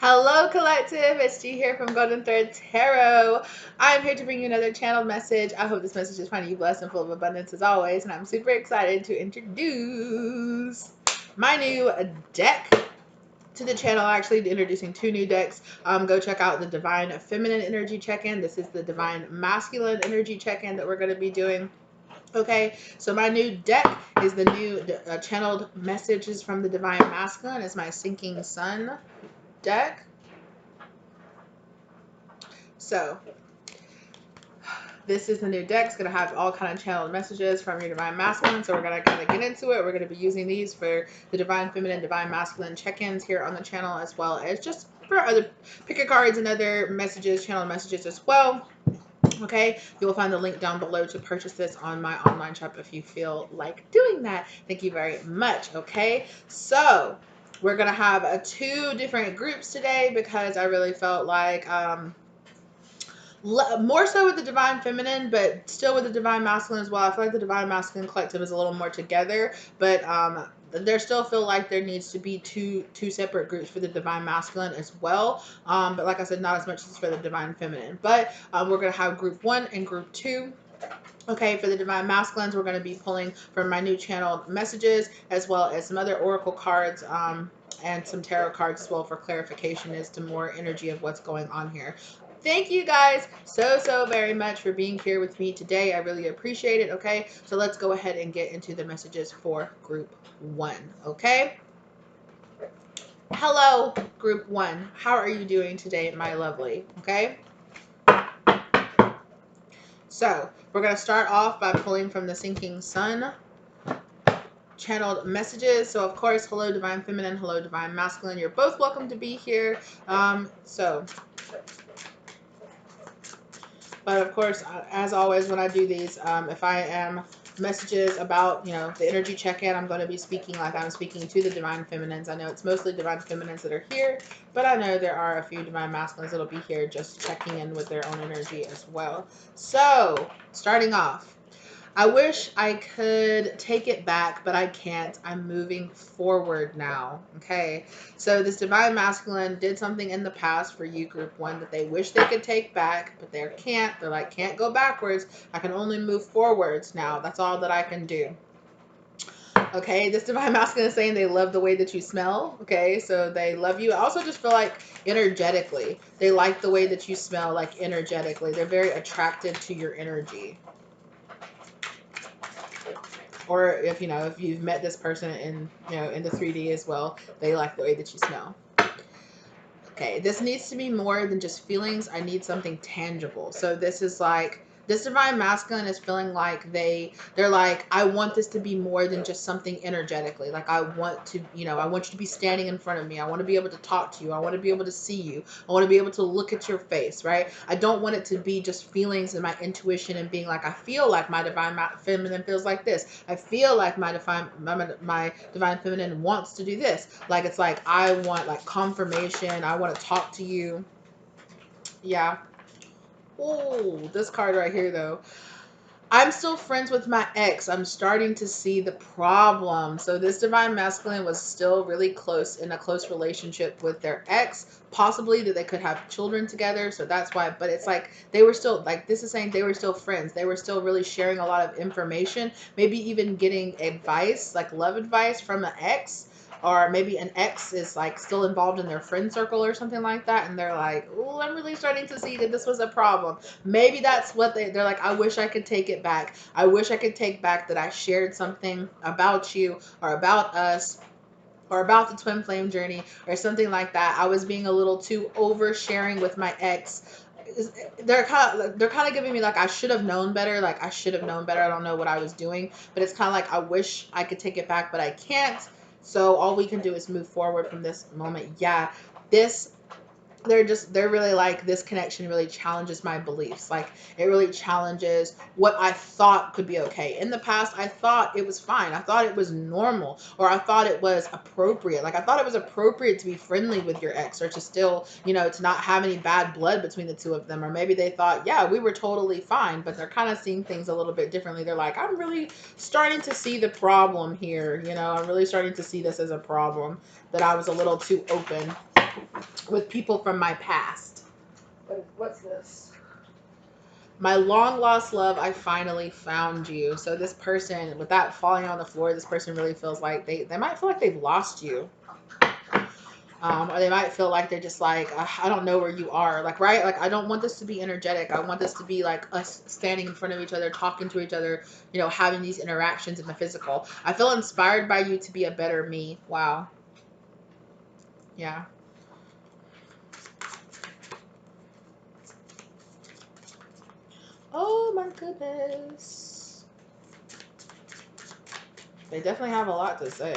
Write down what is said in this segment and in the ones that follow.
Hello, collective. It's G here from Golden Thread Tarot. I'm here to bring you another channeled message. I hope this message is finding you blessed and full of abundance as always. And I'm super excited to introduce my new deck to the channel. Actually introducing two new decks. Go check out the Divine Feminine Energy Check-In. This is the Divine Masculine Energy Check-In that we're going to be doing. Okay, so my new deck is the new channeled messages from the Divine Masculine. It's my Sinking Sun deck. So this is the new deck. It's going to have all kind of channeled messages from your Divine Masculine. So we're going to kind of get into it. We're going to be using these for the Divine Feminine, Divine Masculine check-ins here on the channel, as well as just for other pick-a cards and other messages, channeled messages as well. Okay, you will find the link down below to purchase this on my online shop if you feel like doing that. Thank you very much. Okay, so we're going to have two different groups today because I really felt like more so with the Divine Feminine, but still with the Divine Masculine as well. I feel like the Divine Masculine collective is a little more together, but there still feel like there needs to be two separate groups for the Divine Masculine as well. But like I said, not as much as for the Divine Feminine. But we're going to have group 1 and group 2. Okay, for the Divine Masculines, we're going to be pulling from my new channeled messages, as well as some other oracle cards and some tarot cards as well for clarification as to more energy of what's going on here. Thank you guys so very much for being here with me today. I really appreciate it. Okay, so let's go ahead and get into the messages for group 1. Okay, hello group 1, how are you doing today, my lovely? Okay, so we're going to start off by pulling from the Sinking Sun channeled messages. So of course, hello Divine Feminine, hello Divine Masculine, you're both welcome to be here. But of course, as always, when I do these, if I am messages about, you know, the energy check-in, I'm going to be speaking like I'm speaking to the Divine Feminines. I know it's mostly Divine Feminines that are here, but I know there are a few Divine Masculines that'll be here just checking in with their own energy as well. So, starting off, I wish I could take it back, but I can't. I'm moving forward now. Okay. So this Divine Masculine did something in the past for you, group 1, that they wish they could take back, but they can't. They're like, can't go backwards. I can only move forwards now. That's all that I can do. Okay, this Divine Masculine is saying they love the way that you smell. Okay, so they love you. I also just feel like energetically, they like the way that you smell, like energetically. They're very attracted to your energy. Or if you've met this person in in the 3D as well, they like the way that you smell. Okay, this needs to be more than just feelings. I need something tangible. So this is like, this Divine Masculine is feeling like they're like, I want this to be more than just something energetically. Like I want to, I want you to be standing in front of me. I want to be able to talk to you. I want to be able to see you. I want to be able to look at your face, right? I don't want it to be just feelings and my intuition and being like, I feel like my Divine Feminine feels like this. I feel like my Divine Feminine wants to do this. Like, it's like, I want like confirmation. I want to talk to you. Yeah. Oh, this card right here, though. I'm still friends with my ex. I'm starting to see the problem. So this Divine Masculine was still really close, in a close relationship with their ex, possibly that they could have children together. So that's why, but it's like they were still, like, this is saying they were still friends. They were still really sharing a lot of information, maybe even getting advice, like love advice from an ex. Or maybe an ex is like still involved in their friend circle or something like that, and they're like, oh, I'm really starting to see that this was a problem. Maybe that's what they're like, I wish I could take it back. I wish I could take back that I shared something about you or about us or about the twin flame journey or something like that. I was being a little too oversharing with my ex. They're kind of giving me like, I should have known better. Like, I should have known better. I don't know what I was doing, but it's kind of like, I wish I could take it back, but I can't. So all we can do is move forward from this moment. Yeah, they're really like, this connection really challenges my beliefs. Like, it really challenges what I thought could be okay. In the past, I thought it was fine. I thought it was normal, or I thought it was appropriate. Like, I thought it was appropriate to be friendly with your ex, or to still, to not have any bad blood between the two of them. Or maybe they thought, yeah, we were totally fine, but they're kind of seeing things a little bit differently. They're like, I'm really starting to see the problem here. I'm really starting to see this as a problem, that I was a little too open. with people from my past. What's this? My long lost love, I finally found you. So this person, with that falling on the floor, this person really feels like they might feel like they've lost you. Or they might feel like they're just like, I don't know where you are. Like, right? Like, I don't want this to be energetic. I want this to be like us standing in front of each other, talking to each other, you know, having these interactions in the physical. I feel inspired by you to be a better me. Wow. Yeah. Oh my goodness. They definitely have a lot to say.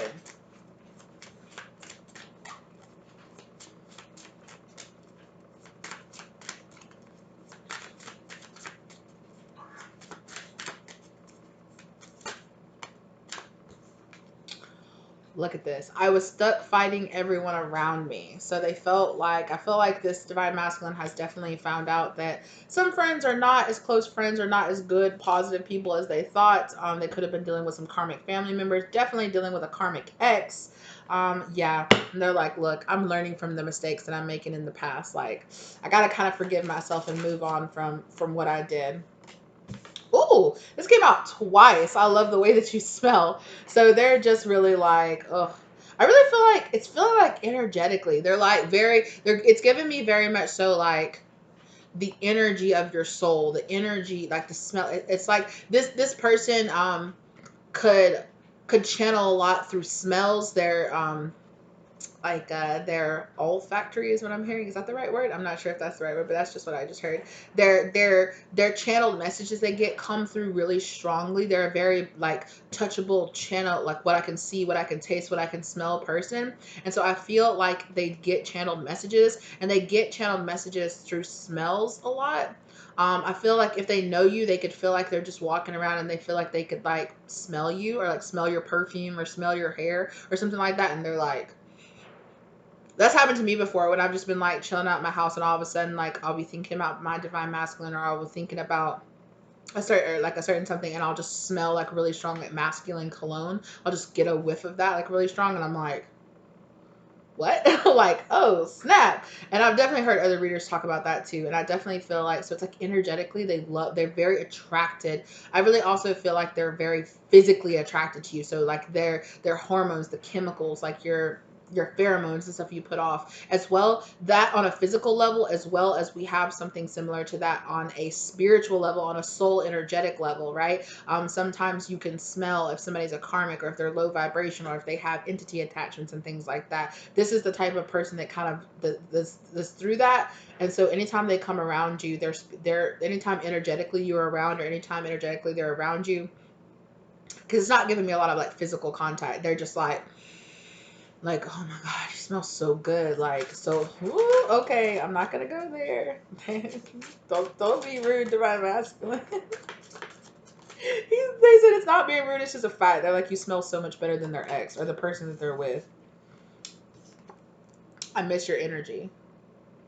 Look at this. I was stuck fighting everyone around me. So they felt like, I feel like this divine masculine has definitely found out that some friends are not as close friends or not as good, positive people as they thought. They could have been dealing with some karmic family members, definitely dealing with a karmic ex. Yeah. And they're like, look, I'm learning from the mistakes that I'm making in the past. Like, I got to kind of forgive myself and move on from what I did. Ooh, this came out twice. I love the way that you smell. So they're just really like, ugh. I really feel like it's feeling like energetically. They're like it's giving me very much so like the energy of your soul, the energy, like the smell. It's like this person could channel a lot through smells. Their olfactory is what I'm hearing. Is that the right word? I'm not sure if that's the right word, but that's just what I just heard. Their channeled messages they get come through really strongly. They're a very like touchable channel, like what I can see, what I can taste, what I can smell person. And so I feel like they get channeled messages, and they get channeled messages through smells a lot. I feel like if they know you, they could feel like they're just walking around and they feel like they could like smell you or like smell your perfume or smell your hair or something like that. And they're like, that's happened to me before when I've just been like chilling out in my house and all of a sudden like I'll be thinking about my divine masculine, or I'll be thinking about a certain something, and I'll just smell like really strong like masculine cologne. I'll just get a whiff of that like really strong, and I'm like, what? Like, oh snap. And I've definitely heard other readers talk about that too, and I definitely feel like, so it's like energetically they're very attracted. I really also feel like they're very physically attracted to you, so like their hormones, the chemicals, like your pheromones and stuff you put off as well, that on a physical level, as well as we have something similar to that on a spiritual level, on a soul energetic level, right? Sometimes you can smell if somebody's a karmic, or if they're low vibration, or if they have entity attachments and things like that. This is the type of person that kind of this through that. And so anytime they come around you, they're anytime energetically you're around, or anytime energetically they're around you, because it's not giving me a lot of like physical contact, they're just like, oh my god, you smell so good. Like, so, woo, okay, I'm not gonna go there. don't be rude to my masculine. They said it's not being rude, it's just a fact. They're like, you smell so much better than their ex or the person that they're with. I miss your energy.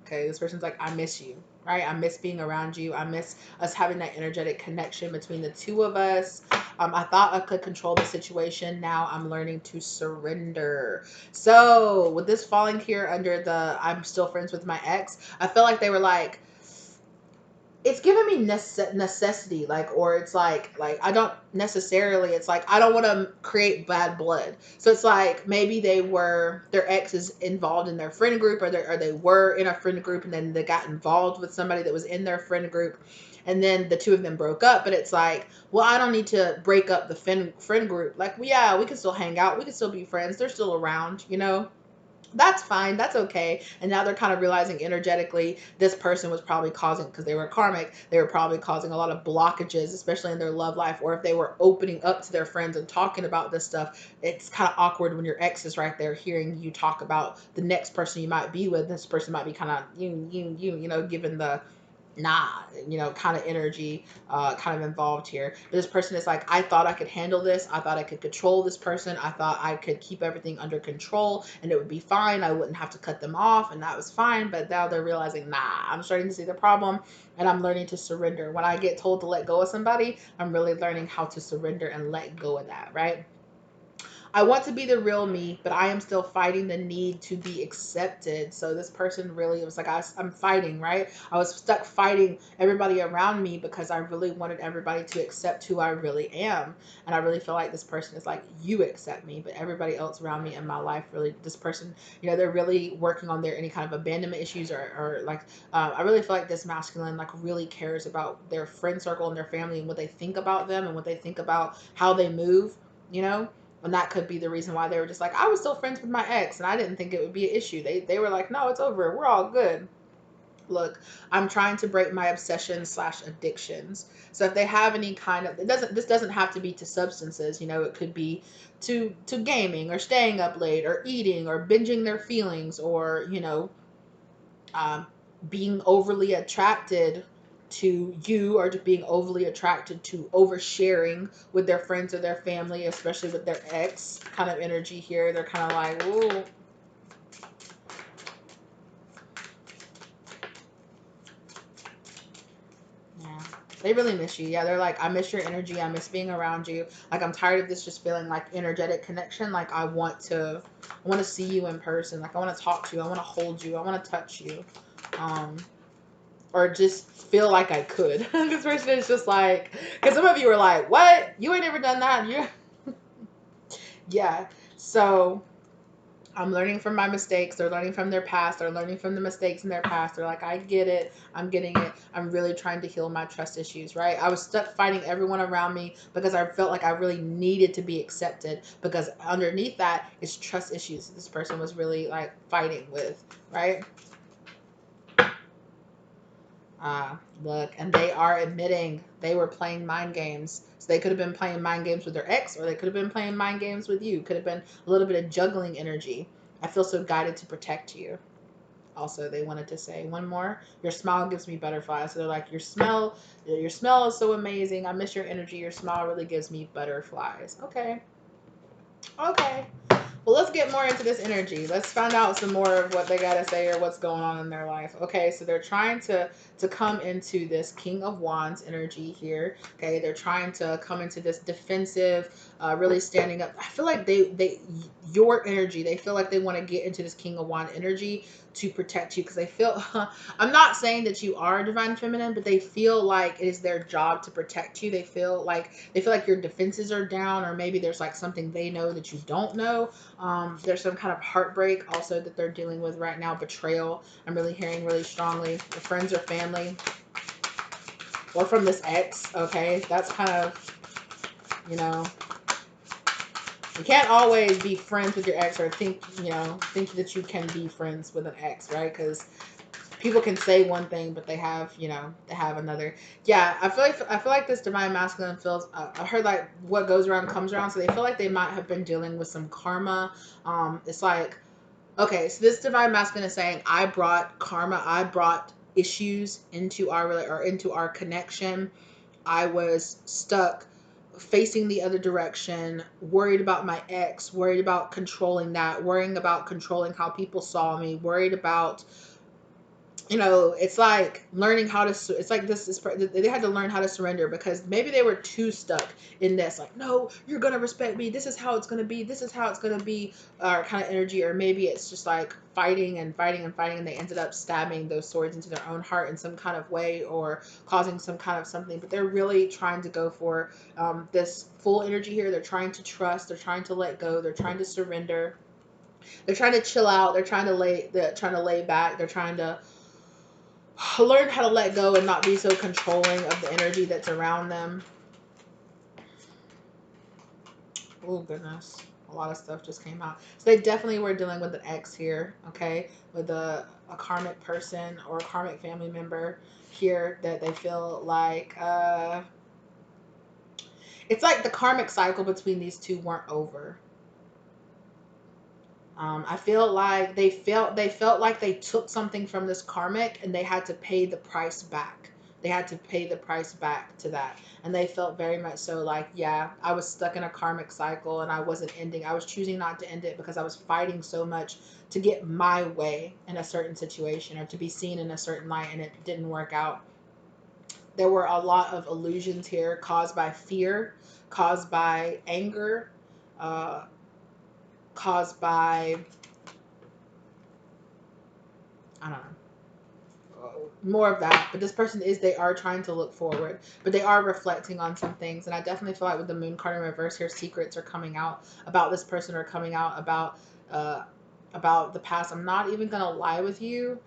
Okay, this person's like, I miss you, right? I miss being around you. I miss us having that energetic connection between the two of us. I thought I could control the situation. Now I'm learning to surrender. So with this falling here under the I'm still friends with my ex, I feel like they were like, it's giving me necessity, like, or it's like I don't necessarily, it's like I don't want to create bad blood. So it's like maybe their ex is involved in their friend group, or they were in a friend group, and then they got involved with somebody that was in their friend group, and then the two of them broke up. But it's like, well, I don't need to break up the friend group. Like, yeah, we can still hang out, we can still be friends, they're still around, you know. That's fine, that's okay. And now they're kind of realizing energetically this person was probably causing, because they were karmic, they were probably causing a lot of blockages, especially in their love life. Or if they were opening up to their friends and talking about this stuff, it's kind of awkward when your ex is right there hearing you talk about the next person you might be with. This person might be kind of you know, given the nah, you know, kind of energy kind of involved here. But this person is like, I thought I could handle this, I thought I could control this person, I thought I could keep everything under control and it would be fine, I wouldn't have to cut them off, and that was fine. But now they're realizing, nah, I'm starting to see the problem, and I'm learning to surrender. When I get told to let go of somebody, I'm really learning how to surrender and let go of that, right? I want to be the real me, but I am still fighting the need to be accepted. So this person really, it was like I'm fighting, right? I was stuck fighting everybody around me because I really wanted everybody to accept who I really am. And I really feel like this person is like, you accept me, but everybody else around me in my life, really, this person, you know, they're really working on their any kind of abandonment issues, or like, I really feel like this masculine like really cares about their friend circle and their family and what they think about them and what they think about how they move, you know. And that could be the reason why they were just like, I was still friends with my ex and I didn't think it would be an issue. They were like, no, it's over, we're all good. Look, I'm trying to break my obsessions slash addictions. So if they have any kind of, this doesn't have to be to substances, you know, it could be to gaming or staying up late or eating or binging their feelings, or, you know, um, being overly attracted to you, or just being overly attracted to oversharing with their friends or their family, especially with their ex kind of energy here. They're kind of like, ooh. Yeah. They really miss you. Yeah, they're like, I miss your energy. I miss being around you. Like, I'm tired of this just feeling like energetic connection. Like, I want to see you in person. Like, I want to talk to you. I want to hold you. I want to touch you. Um, or just feel like I could. This person is just like, because some of you are like, what? You ain't never done that. You, yeah. So I'm learning from my mistakes. They're learning from their past. They're learning from the mistakes in their past. They're like, I get it. I'm getting it. I'm really trying to heal my trust issues, right? I was stuck fighting everyone around me because I felt like I really needed to be accepted, because underneath that is trust issues this person was really like fighting with, right? Look, and they are admitting they were playing mind games. So they could have been playing mind games with their ex, or they could have been playing mind games with you. Could have been a little bit of juggling energy. I feel so guided to protect you. Also, they wanted to say one more. Your smile gives me butterflies. So they're like, your smell is so amazing. I miss your energy. Your smile really gives me butterflies. Okay. Okay. Well, let's get more into this energy. Let's find out some more of what they got to say or what's going on in their life. Okay, so they're trying to come into this King of Wands energy here. Okay, they're trying to come into this defensive, really standing up. I feel like your energy, they feel like they want to get into this King of Wands energy to protect you, because they feel, I'm not saying that you are divine feminine, but they feel like it is their job to protect you. They feel like your defenses are down, or maybe there's like something they know that you don't know. There's some kind of heartbreak also that they're dealing with right now, betrayal. I'm really hearing really strongly. Your friends or family, or from this ex. Okay, that's kind of, you know, you can't always be friends with your ex, or think that you can be friends with an ex, right? Because people can say one thing, but they have another. Yeah, I feel like this divine masculine feels. I heard like what goes around comes around, so they feel like they might have been dealing with some karma. It's like, okay, so this divine masculine is saying, I brought karma, I brought issues into our connection. I was stuck facing the other direction, worried about my ex, worried about controlling that, worrying about controlling how people saw me, worried about, it's like learning how to, it's like this is, they had to learn how to surrender, because maybe they were too stuck in this, like, no, you're going to respect me. This is how it's going to be. This is how it's going to be, kind of energy. Or maybe it's just like fighting and fighting and fighting. And they ended up stabbing those swords into their own heart in some kind of way, or causing some kind of something. But they're really trying to go for this full energy here. They're trying to trust. They're trying to let go. They're trying to surrender. They're trying to chill out. They're trying to lay back. They're trying to learn how to let go and not be so controlling of the energy that's around them. Oh, goodness. A lot of stuff just came out. So they definitely were dealing with an ex here, okay? With a karmic person or a karmic family member here that they feel like, it's like the karmic cycle between these two weren't over. I feel like they felt like they took something from this karmic and they had to pay the price back. They had to pay the price back to that. And they felt very much so like, yeah, I was stuck in a karmic cycle and I wasn't ending. I was choosing not to end it because I was fighting so much to get my way in a certain situation, or to be seen in a certain light, and it didn't work out. There were a lot of illusions here caused by fear, caused by anger, uh, caused by, I don't know, more of that. But this person is, they are trying to look forward, but they are reflecting on some things. And I definitely feel like with the moon card in reverse here, secrets are coming out about this person, or coming out uh about the past. I'm not even gonna lie with you.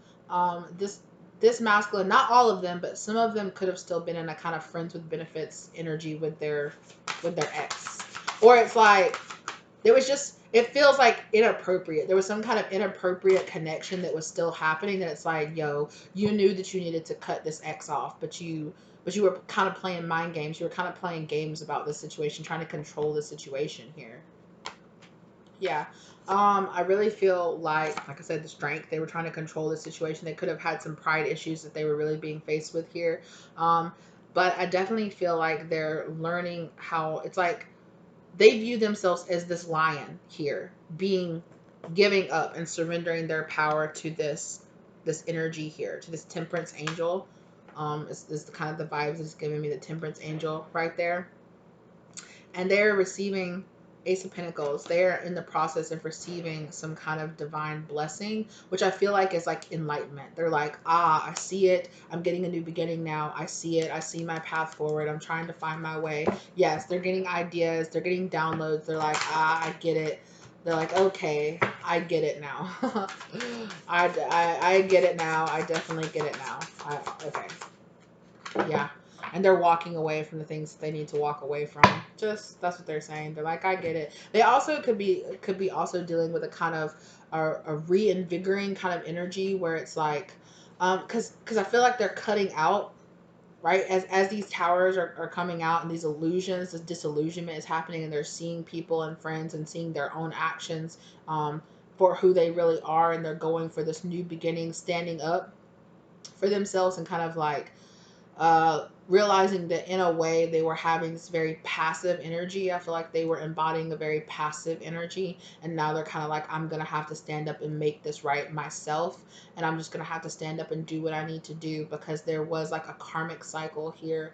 This masculine, not all of them, but some of them could have still been in a kind of friends with benefits energy with their ex. Or it's like there was just, it feels like inappropriate. There was some kind of inappropriate connection that was still happening, that it's like, yo, you knew that you needed to cut this ex off, but you were kind of playing mind games. You were kind of playing games about this situation, trying to control the situation here. Yeah. I really feel like I said, the strength, they were trying to control the situation. They could have had some pride issues that they were really being faced with here. But I definitely feel like they're learning how, it's like they view themselves as this lion here, being, giving up and surrendering their power to this energy here, to this temperance angel. Is the kind of the vibes it's giving me, the temperance angel right there. And they're receiving Ace of Pentacles. They're in the process of receiving some kind of divine blessing, which I feel like is like enlightenment. They're like, ah, I see it. I'm getting a new beginning now. I see it. I see my path forward. I'm trying to find my way. Yes, they're getting ideas. They're getting downloads. They're like, ah, I get it. They're like, okay, I get it now. I get it now. I definitely get it now. Okay. Yeah. And they're walking away from the things they need to walk away from. Just, that's what they're saying. They're like, I get it. They also could be also dealing with a kind of a reinvigorating kind of energy, where it's like, because I feel like they're cutting out, right, as these towers are coming out, and these illusions, this disillusionment is happening, and they're seeing people and friends and seeing their own actions for who they really are, and they're going for this new beginning, standing up for themselves, and kind of like realizing that in a way they were having this very passive energy. I feel like they were embodying a very passive energy, and now they're kind of like, I'm gonna have to stand up and make this right myself, and I'm just gonna have to stand up and do what I need to do, because there was like a karmic cycle here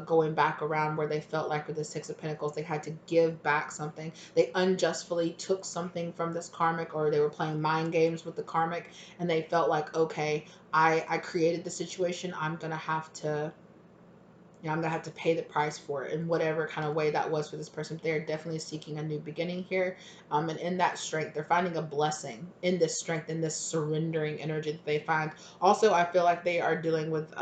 going back around, where they felt like with the Six of Pentacles they had to give back something. They unjustly took something from this karmic, or they were playing mind games with the karmic, and they felt like, okay, I created the situation. I'm gonna have to, I'm gonna have to pay the price for it in whatever kind of way that was for this person. They're definitely seeking a new beginning here, and in that strength, they're finding a blessing in this strength, in this surrendering energy that they find. Also, I feel like they are dealing with.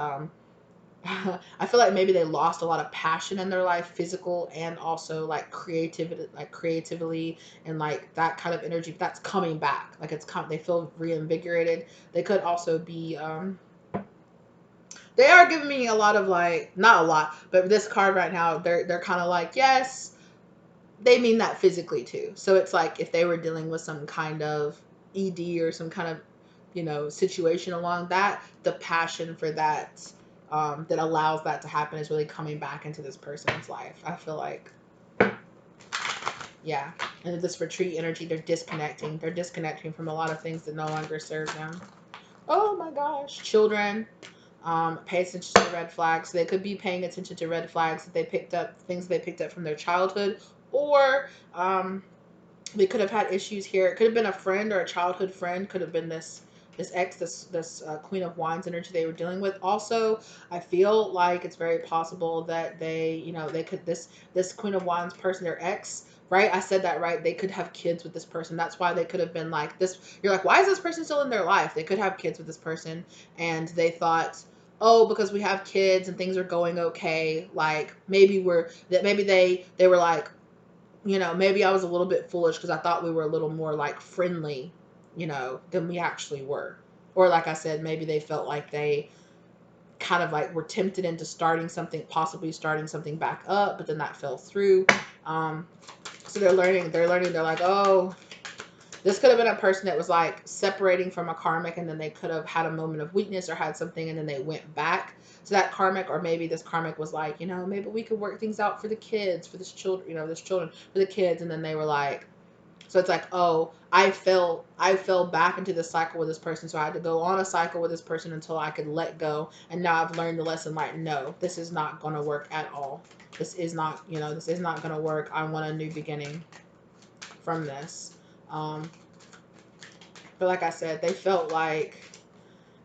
I feel like maybe they lost a lot of passion in their life, physical and also like creatively, and like that kind of energy that's coming back. Like they feel reinvigorated. They could also be they are giving me a lot of like, not a lot, but this card right now, they're kind of like, yes, they mean that physically too. So it's like if they were dealing with some kind of ED or some kind of, situation along that, the passion for that that allows that to happen is really coming back into this person's life. I feel like, yeah. And this retreat energy, they're disconnecting. They're disconnecting from a lot of things that no longer serve them. Oh my gosh. Children, pay attention to red flags. So they could be paying attention to red flags that they picked up, things they picked up from their childhood, or they could have had issues here. It could have been a friend or a childhood friend. Could have been this ex, this Queen of Wands energy they were dealing with. Also, I feel like it's very possible that they could, this Queen of Wands person, their ex, right? I said that right. They could have kids with this person. That's why they could have been like this. You're like, why is this person still in their life? They could have kids with this person, and they thought, oh, because we have kids and things are going okay, like maybe they were like, maybe I was a little bit foolish because I thought we were a little more like friendly, than we actually were. Or like I said, maybe they felt like they kind of like were tempted into possibly starting something back up, but then that fell through. So they're learning, they're like, oh, this could have been a person that was like separating from a karmic, and then they could have had a moment of weakness or had something, and then they went back to that karmic. Or maybe this karmic was like, maybe we could work things out for the kids, for this children, for the kids. And then they were like, so it's like, oh, I fell back into the cycle with this person. So I had to go on a cycle with this person until I could let go. And now I've learned the lesson, like, no, this is not going to work at all. This is not going to work. I want a new beginning from this. But like I said, they felt like,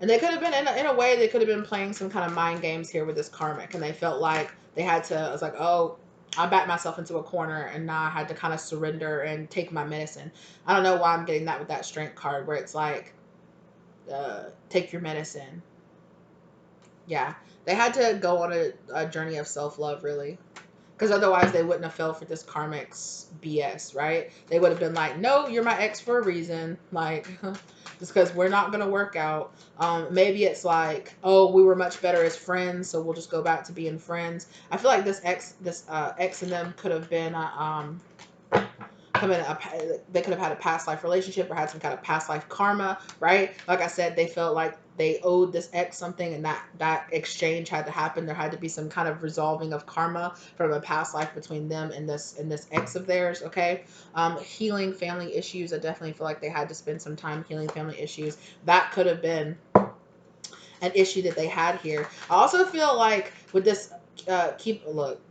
and they could have been in a way, they could have been playing some kind of mind games here with this karmic, and they felt like they had to. I was like, oh, I backed myself into a corner, and now I had to kind of surrender and take my medicine. I don't know why I'm getting that with that strength card, where it's like, take your medicine. Yeah, they had to go on a journey of self love, really. Because otherwise they wouldn't have fell for this karmic's BS, right? They would have been like, no, you're my ex for a reason. Like, just because we're not going to work out. Maybe it's like, oh, we were much better as friends, so we'll just go back to being friends. I feel like this ex and them could have been, they could have had a past life relationship or had some kind of past life karma, right? Like I said, they felt like they owed this ex something, and that exchange had to happen. There had to be some kind of resolving of karma from a past life between them and this ex of theirs. Okay, healing family issues. I definitely feel like they had to spend some time healing family issues. That could have been an issue that they had here. I also feel like with this, look.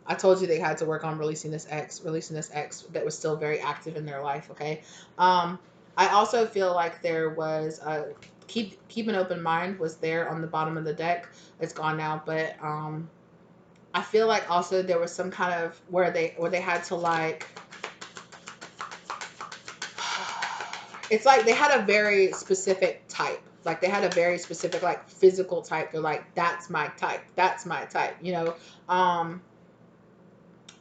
I told you they had to work on releasing this ex that was still very active in their life. Okay, I also feel like there was keep an open mind was there on the bottom of the deck. It's gone now, but I feel like also there was some kind of where they had to like. It's like they had a very specific type. Like they had a very specific like physical type. They're like, that's my type. That's my type. You know.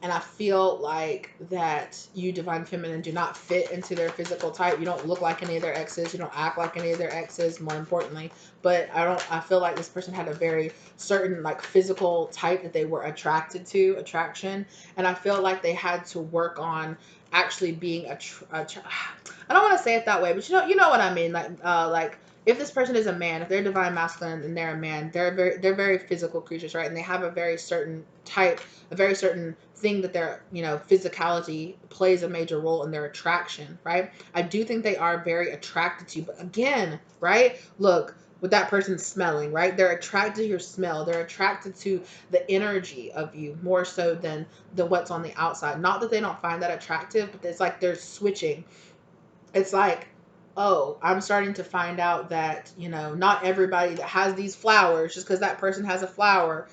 And I feel like that you, Divine Feminine, do not fit into their physical type. You don't look like any of their exes. You don't act like any of their exes, more importantly. But I feel like this person had a very certain like physical type that they were attraction. And I feel like they had to work on actually being I don't want to say it that way, but you know what I mean. Like if this person is a man, if they're divine masculine and they're a man, they're very physical creatures, right? And they have a very certain type, a very certain thing that their physicality plays a major role in their attraction, right? I do think they are very attracted to you, but again, right? Look, with that person smelling, right? They're attracted to your smell. They're attracted to the energy of you more so than the what's on the outside. Not that they don't find that attractive, but it's like they're switching. It's like, oh, I'm starting to find out that, not everybody that has these flowers, just because that person has a flower,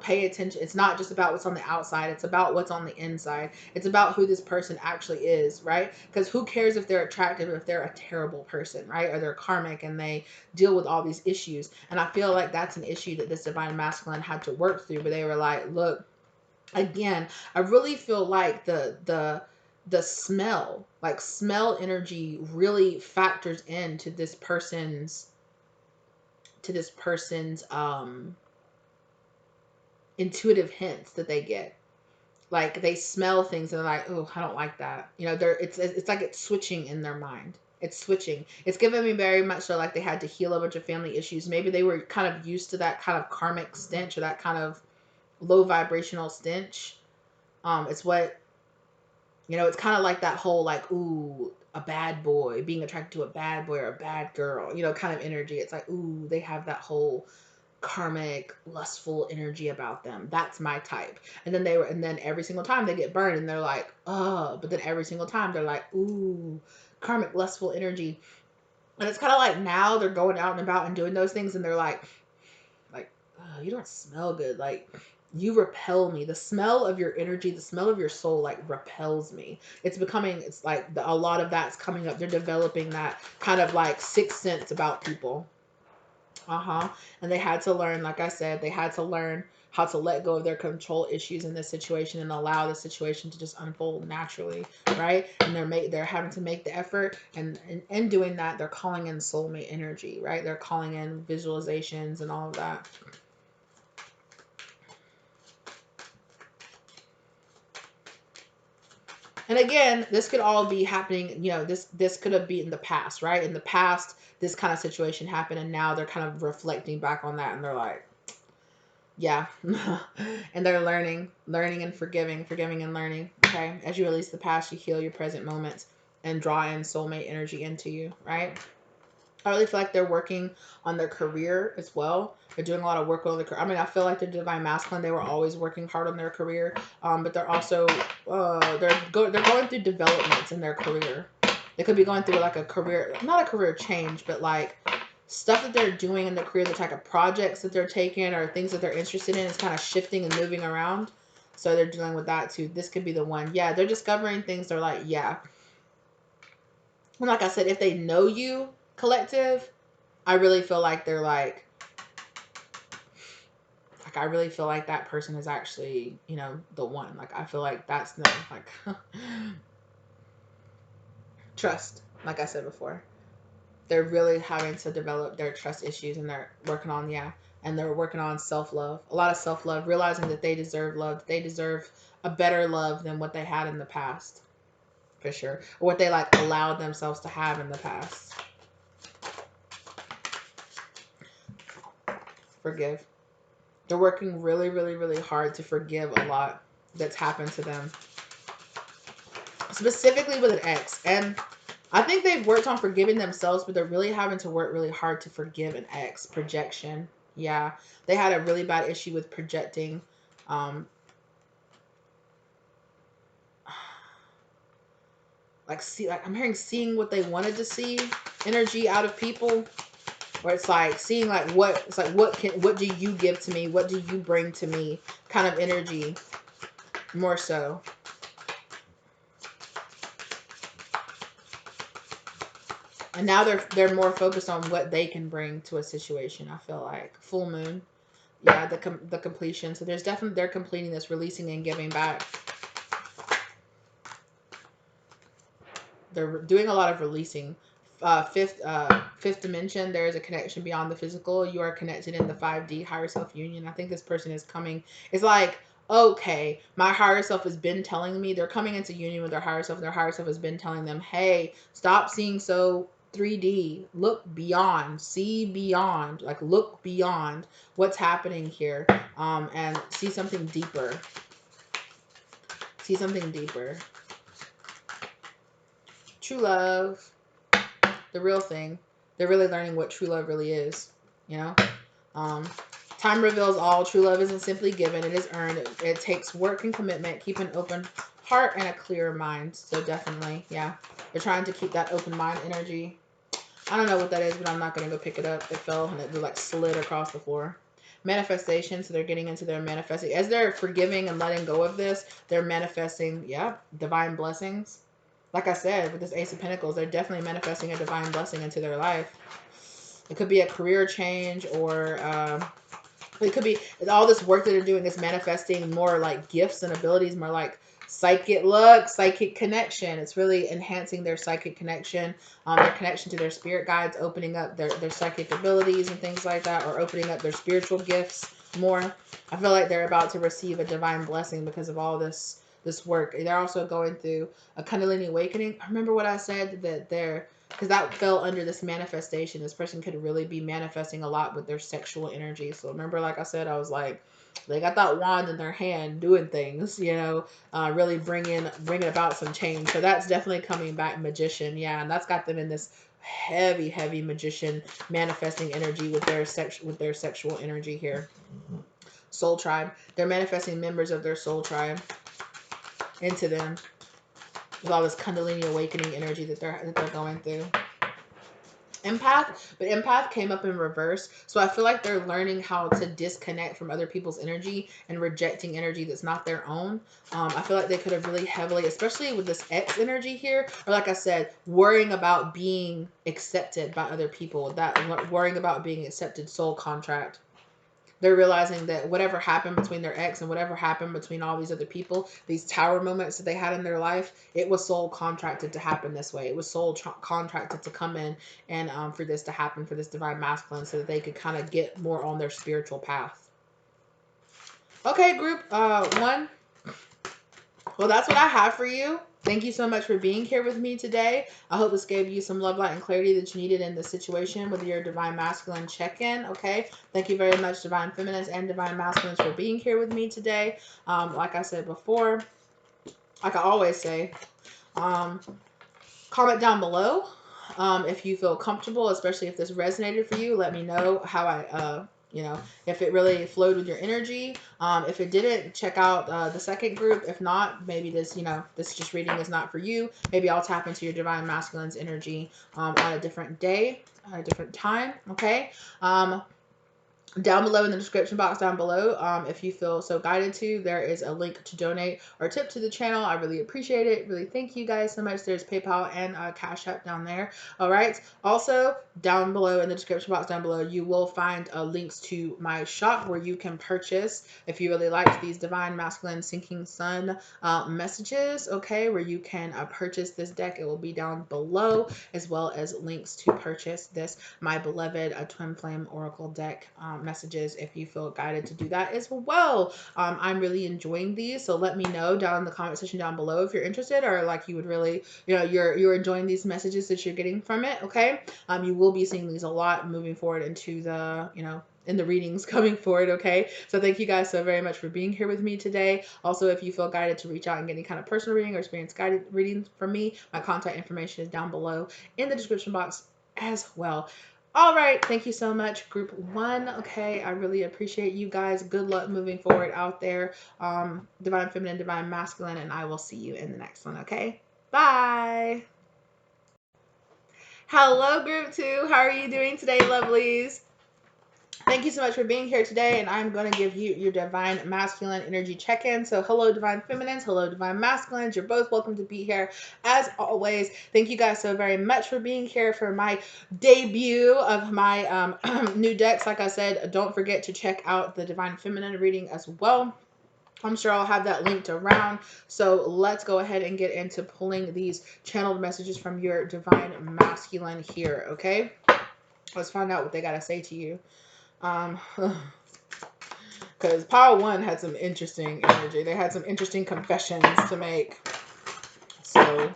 pay attention. It's not just about what's on the outside. It's about what's on the inside. It's about who this person actually is, right? Because who cares if they're attractive if they're a terrible person, right? Or they're karmic and they deal with all these issues. And I feel like that's an issue that this divine masculine had to work through. But they were like, look, again, I really feel like the smell energy really factors into this person's intuitive hints that they get. Like they smell things and they're like, oh, I don't like that. It's like it's switching in their mind. It's switching. It's giving me very much so like they had to heal a bunch of family issues. Maybe they were kind of used to that kind of karmic stench or that kind of low vibrational stench. It's what, it's kind of like that whole like, ooh, a bad boy, being attracted to a bad boy or a bad girl, kind of energy. It's like, ooh, they have that whole karmic, lustful energy about them. That's my type. And then every single time they get burned and they're like, oh, but then every single time they're like, ooh, karmic, lustful energy. And it's kind of like now they're going out and about and doing those things and they're like, oh, you don't smell good. Like, you repel me. The smell of your energy, the smell of your soul, like repels me. It's like a lot of that's coming up. They're developing that kind of like sixth sense about people. And they had to learn, like I said, they had to learn how to let go of their control issues in this situation and allow the situation to just unfold naturally, right? And they're having to make the effort, and in doing that, they're calling in soulmate energy, right? They're calling in visualizations and all of that. And again, this could all be happening, this could have been in the past, right? In the past, this kind of situation happened, and now they're kind of reflecting back on that, and they're like, yeah. And they're learning and forgiving and learning, okay? As you release the past, you heal your present moments and draw in soulmate energy into you, right? I really feel like they're working on their career as well. They're doing a lot of work on their career. I mean, I feel like they're divine masculine. They were always working hard on their career, but they're also they're going through developments in their career. They could be going through like a career, not a career change, but like stuff that they're doing in their career, the type of projects that they're taking or things that they're interested in is kind of shifting and moving around. So they're dealing with that too. This could be the one. Yeah, they're discovering things. They're like, yeah. And like I said, if they know you, collective, I really feel like they're like I really feel like that person is actually, you know, the one. Like, I feel like that's the, like, trust, like I said before. They're really having to develop their trust issues and they're working on, yeah, and they're working on self-love. A lot of self-love, realizing that they deserve love, that they deserve a better love than what they had in the past, for sure. Or what they, like, allowed themselves to have in the past. Forgive. They're working really, really, really hard to forgive a lot that's happened to them. Specifically with an ex. And I think they've worked on forgiving themselves, but they're really having to work really hard to forgive an ex. Projection. Yeah. They had a really bad issue with projecting. Like I'm hearing seeing what they wanted to see energy out of people. Where it's like seeing like what it's like what do you give to me? What do you bring to me? Kind of energy. More so. And now they're more focused on what they can bring to a situation. I feel like full moon, yeah, the completion. So there's definitely they're completing this, releasing and giving back. They're doing a lot of releasing. Fifth dimension. There is a connection beyond the physical. You are connected in the 5D higher self union. I think this person is coming. It's like, okay, my higher self has been telling me they're coming into union with their higher self. And their higher self has been telling them, hey, stop seeing so 3D. Look beyond. See beyond. Like look beyond what's happening here. And see something deeper. See something deeper. True love. The real thing. They're really learning what true love really is. You know? Time reveals all. True love isn't simply given. It is earned. It takes work and commitment. Keep an open heart and a clear mind. So definitely, yeah. They're trying to keep that open mind energy. I don't know what that is, but I'm not going to go pick it up. It fell and it like slid across the floor. Manifestation. So they're getting into their manifesting. As they're forgiving and letting go of this, they're manifesting, yeah, divine blessings. Like I said, with this Ace of Pentacles, they're definitely manifesting a divine blessing into their life. It could be a career change or it could be all this work that they're doing is manifesting more like gifts and abilities, more like psychic luck, psychic connection. It's really enhancing their psychic connection, their connection to their spirit guides, opening up their psychic abilities and things like that, or opening up their spiritual gifts more. I feel like they're about to receive a divine blessing because of all this work. They're also going through a Kundalini awakening. Remember what I said, that they're, because that fell under this manifestation. This person could really be manifesting a lot with their sexual energy. So remember, like I said, I was like, they got that wand in their hand doing things, you know, really bringing about some change. So that's definitely coming back. Magician, yeah, and that's got them in this heavy magician manifesting energy with their sexual energy here. Soul tribe, they're manifesting members of their soul tribe into them with all this Kundalini awakening energy that they're going through. Empath, but empath came up in reverse. So I feel like they're learning how to disconnect from other people's energy and rejecting energy that's not their own. I feel like they could have really heavily, especially with this X energy here, or like I said, worrying about being accepted by other people, that worrying about being accepted, soul contract. They're realizing that whatever happened between their ex and whatever happened between all these other people, these tower moments that they had in their life, it was soul contracted to happen this way. It was soul contracted to come in and for this to happen, for this divine masculine, so that they could kind of get more on their spiritual path. Okay, group one. Well, that's what I have for you. Thank you so much for being here with me today. I hope this gave you some love, light, and clarity that you needed in this situation with your Divine Masculine check-in, okay? Thank you very much, Divine Feminines and Divine Masculines, for being here with me today. Like I said before, like I always say, comment down below if you feel comfortable, especially if this resonated for you. Let me know how you know, if it really flowed with your energy. If it didn't, check out the second group. If not, maybe this, you know, this just reading is not for you. Maybe I'll tap into your divine masculine's energy on a different day, at a different time. Okay. Down below in the description box down below, if you feel so guided to, there is a link to donate or tip to the channel. I really appreciate it. Really thank you guys so much. There's PayPal and Cash App down there. All right. Also, down below in the description box down below, you will find links to my shop where you can purchase, if you really like these divine masculine sinking sun messages, okay, where you can purchase this deck. It will be down below, as well as links to purchase this my beloved twin flame oracle deck messages if you feel guided to do that as well. I'm really enjoying these, so let me know down in the comment section down below if you're interested, or like you would really, you know, you're enjoying these messages that you're getting from it. Okay. You will be seeing these a lot moving forward into the, you know, in the readings coming forward. Okay. So thank you guys so very much for being here with me today. Also, if you feel guided to reach out and get any kind of personal reading or experience guided readings from me, my contact information is down below in the description box as well. All right. Thank you so much, group 1. Okay. I really appreciate you guys. Good luck moving forward out there. Divine feminine, divine masculine, and I will see you in the next one. Okay. Bye. Hello, group 2. How are you doing today, lovelies? Thank you so much for being here today, and I'm going to give you your divine masculine energy check-in. So hello, divine feminines. Hello, divine masculines. You're both welcome to be here as always. Thank you guys so very much for being here for my debut of my new decks. Like I said, don't forget to check out the divine feminine reading as well. I'm sure I'll have that linked around. So let's go ahead and get into pulling these channeled messages from your divine masculine here, okay? Let's find out what they got to say to you. Because Pile 1 had some interesting energy. They had some interesting confessions to make. So,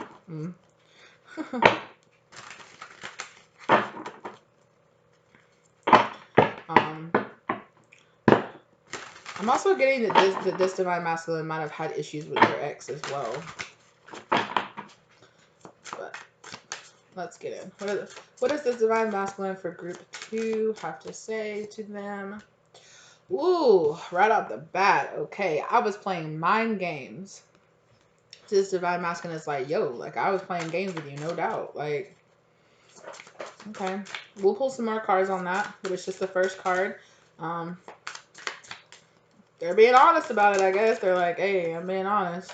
I'm also getting that this divine masculine might have had issues with your ex as well. But let's get in. What does this divine masculine for group 2 have to say to them? Ooh, right off the bat. Okay, I was playing mind games. This divine masculine is like, yo, like I was playing games with you, no doubt. Like, okay, we'll pull some more cards on that, but it's just the first card. They're being honest about it, I guess. They're like, hey, I'm being honest.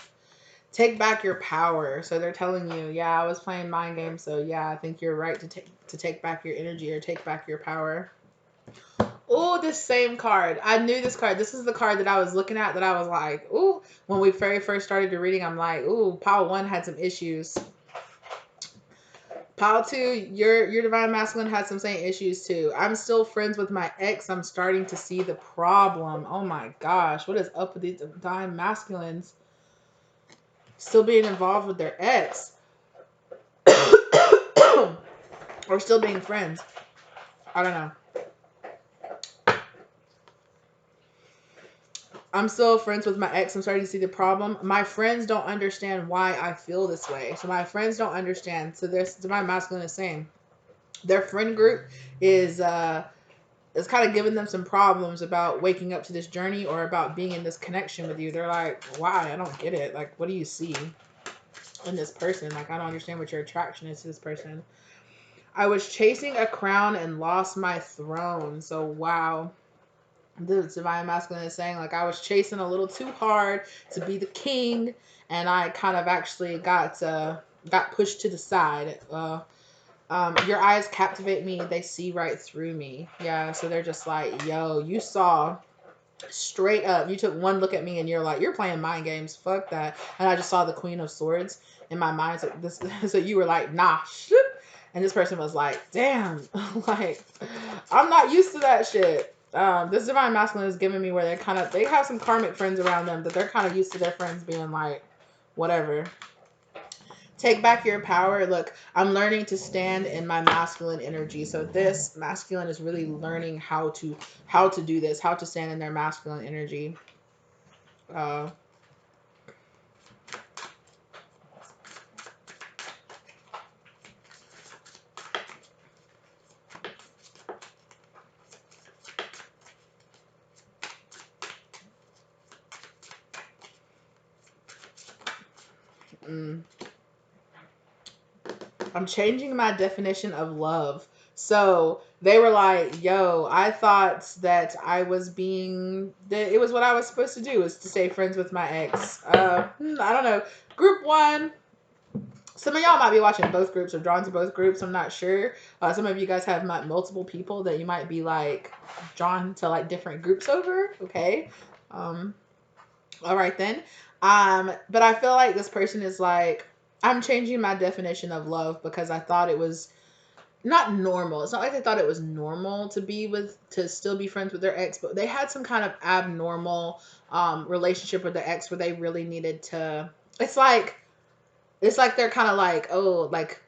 Take back your power. So they're telling you, yeah, I was playing mind games, so yeah, I think you're right to take back your energy or take back your power. Oh, this same card. I knew this card. This is the card that I was looking at that I was like, ooh, when we very first started the reading, I'm like, ooh, Pile 1 had some issues. Pile 2, your divine masculine had some same issues too. I'm still friends with my ex. I'm starting to see the problem. Oh my gosh, what is up with these divine masculines? Still being involved with their ex. Or still being friends. I don't know. I'm still friends with my ex. I'm starting to see the problem. My friends don't understand why I feel this way. So my friends don't understand. So there's divine masculine is saying their friend group is kind of giving them some problems about waking up to this journey or about being in this connection with you. They're like, why? I don't get it. Like, what do you see in this person? Like, I don't understand what your attraction is to this person. I was chasing a crown and lost my throne. So, wow. The divine masculine is saying, like, I was chasing a little too hard to be the king, and I kind of actually got pushed to the side. Your eyes captivate me. They see right through me. Yeah, so they're just like, yo, you saw straight up. You took one look at me and you're like, you're playing mind games. Fuck that. And I just saw the Queen of Swords in my mind. So so you were like, nah, shit. And this person was like, damn, like, I'm not used to that shit. This divine masculine is giving me where they have some karmic friends around them, but they're kind of used to their friends being like, whatever. Take back your power. Look, I'm learning to stand in my masculine energy. So this masculine is really learning how to do this, how to stand in their masculine energy. Mm. I'm changing my definition of love. So they were like, yo, I thought that I was being, that it was what I was supposed to do, is to stay friends with my ex. I don't know. Group one, some of y'all might be watching both groups or drawn to both groups. I'm not sure. Some of you guys have multiple people that you might be like drawn to like different groups over. Okay. Um, all right then. But I feel like this person is like, I'm changing my definition of love because I thought it was not normal. It's not like they thought it was normal to still be friends with their ex, but they had some kind of abnormal relationship with their ex where they really needed to. It's like they're kind of like, oh, like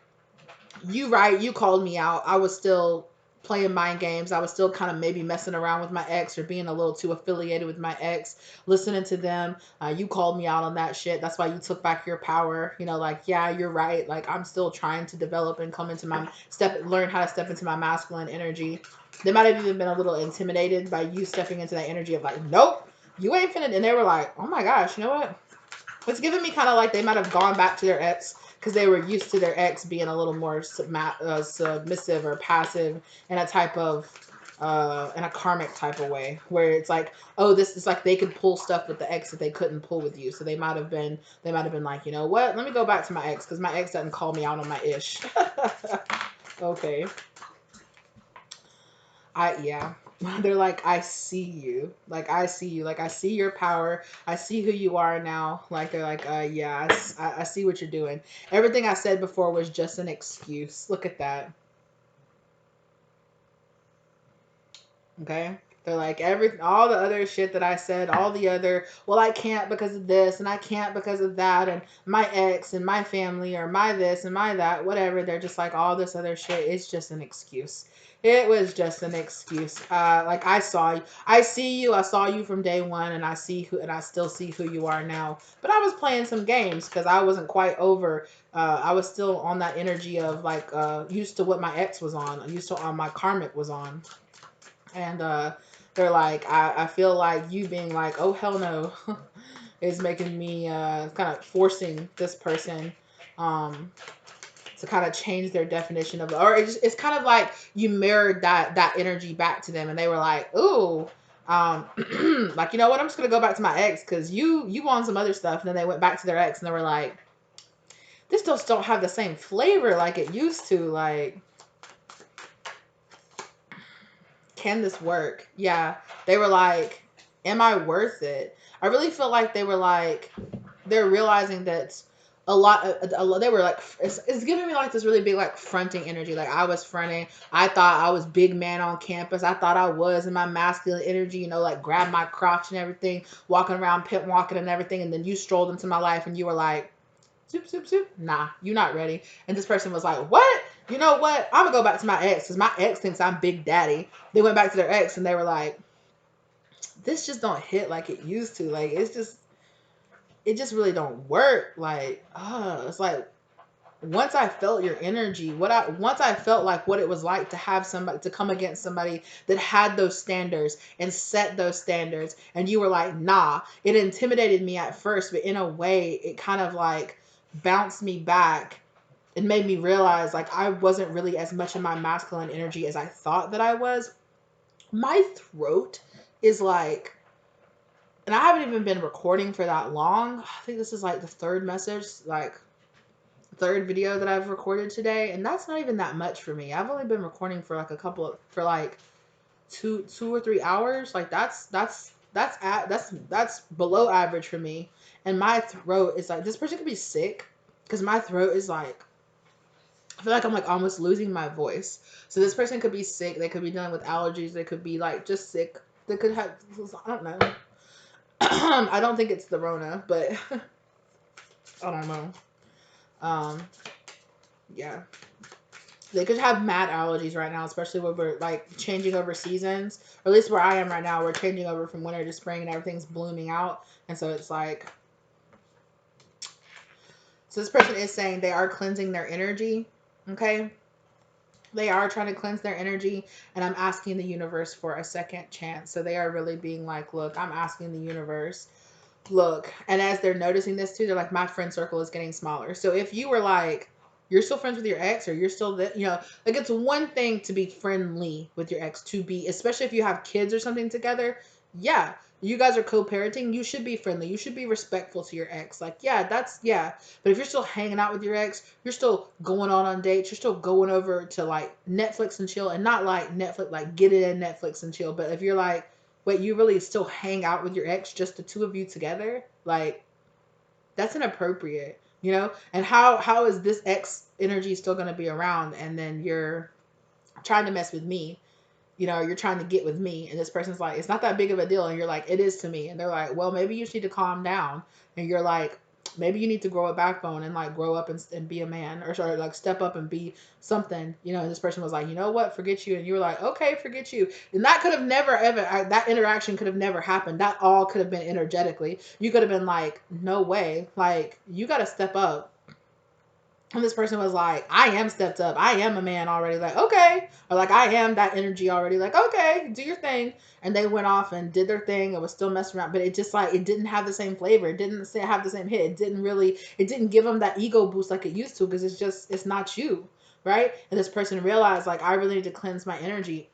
you called me out. I was still playing mind games. I was still kind of maybe messing around with my ex or being a little too affiliated with my ex, listening to them. You called me out on that shit. That's why you took back your power. You know, like, yeah, you're right. Like, I'm still trying to develop and come into learn how to step into my masculine energy. They might have even been a little intimidated by you stepping into that energy of like, nope, you ain't finna. And they were like, oh my gosh, you know what? It's giving me kind of like they might have gone back to their ex because they were used to their ex being a little more submissive or passive in a type of in a karmic type of way where it's like, oh, this is like they could pull stuff with the ex that they couldn't pull with you. So they might have been like, you know what, let me go back to my ex because my ex doesn't call me out on my ish. Okay. Yeah. They're like, I see you. Like, I see you. Like, I see your power. I see who you are now. Like, they're like, yeah, I see what you're doing. Everything I said before was just an excuse. Look at that. Okay. They're like, all the other shit that I said, all the other, well, I can't because of this and I can't because of that and my ex and my family or my this and my that, whatever. They're just like, all this other shit. It's just an excuse. It was just an excuse. Like, I saw you. I see you. I saw you from day one and I still see who you are now. But I was playing some games because I wasn't quite over. I was still on that energy of like, used to what my ex was on, used to my karmic was on. And they're like, I feel like you being like, oh hell no, is making me kind of forcing this person um, to kind of change their definition of, or it's kind of like you mirrored that energy back to them, and they were like, ooh. Like, you know what? I'm just gonna go back to my ex because you want some other stuff, and then they went back to their ex, and they were like, this just don't have the same flavor like it used to. Like, can this work? Yeah. They were like, am I worth it? I really feel like they were like, they're realizing that they were like, it's giving me like this really big like fronting energy. Like, I was fronting. I thought I was big man on campus. I thought I was in my masculine energy, you know, like grab my crotch and everything, walking around pimp walking and everything. And then you strolled into my life and you were like, zoop, zoop, zoop. Nah, you're not ready. And this person was like, what? You know what? I'm gonna go back to my ex because my ex thinks I'm Big Daddy. They went back to their ex and they were like, this just don't hit like it used to. Like, it just really don't work. Like, it's like once I felt your energy, once I felt like what it was like to have somebody to come against somebody that had those standards and set those standards, and you were like, nah, it intimidated me at first, but in a way, it kind of like bounced me back and made me realize like I wasn't really as much in my masculine energy as I thought that I was. My throat is like, and I haven't even been recording for that long. I think this is like the third message, like third video that I've recorded today, and that's not even that much for me. I've only been recording for like for like two or 3 hours. Like, that's below average for me. And my throat is like, this person could be sick because my throat is like, I feel like I'm like almost losing my voice. So this person could be sick. They could be dealing with allergies. They could be like just sick. They could have, I don't know. I don't think it's the Rona, but I don't know. Yeah. They could have mad allergies right now, especially when we're like changing over seasons. Or at least where I am right now, we're changing over from winter to spring and everything's blooming out. And so it's like, so this person is saying they are cleansing their energy. Okay. They are trying to cleanse their energy, and I'm asking the universe for a second chance. So they are really being like, look, I'm asking the universe Look, and as they're noticing this too, they're like, my friend circle is getting smaller. So if you were like, you're still friends with your ex, or you're still that, like, it's one thing to be friendly with your ex, to be, especially if you have kids or something together. Yeah, you guys are co-parenting. You should be friendly. You should be respectful to your ex. Like, yeah, that's, yeah. But if you're still hanging out with your ex, you're still going on dates. You're still going over to like Netflix and chill, and not like Netflix, like get it in Netflix and chill. But if you're like, wait, you really still hang out with your ex, just the two of you together? Like, that's inappropriate, And how is this ex energy still going to be around? And then you're trying to mess with me, you're trying to get with me, and this person's like, it's not that big of a deal, and you're like, it is to me, and they're like, well, maybe you just need to calm down, and you're like, maybe you need to grow a backbone and like grow up and be a man, or sorry, like step up and be something, and this person was like, you know what, forget you, and you were like, okay, forget you, and that could have never ever, that interaction could have never happened. That all could have been energetically. You could have been like, no way, like, you got to step up. And this person was like, I am stepped up. I am a man already. Like, okay. Or like, I am that energy already. Like, okay, do your thing. And they went off and did their thing. It was still messing around. But it just like, it didn't have the same flavor. It didn't have the same hit. It didn't give them that ego boost like it used to, because it's not you. Right. And this person realized, like, I really need to cleanse my energy.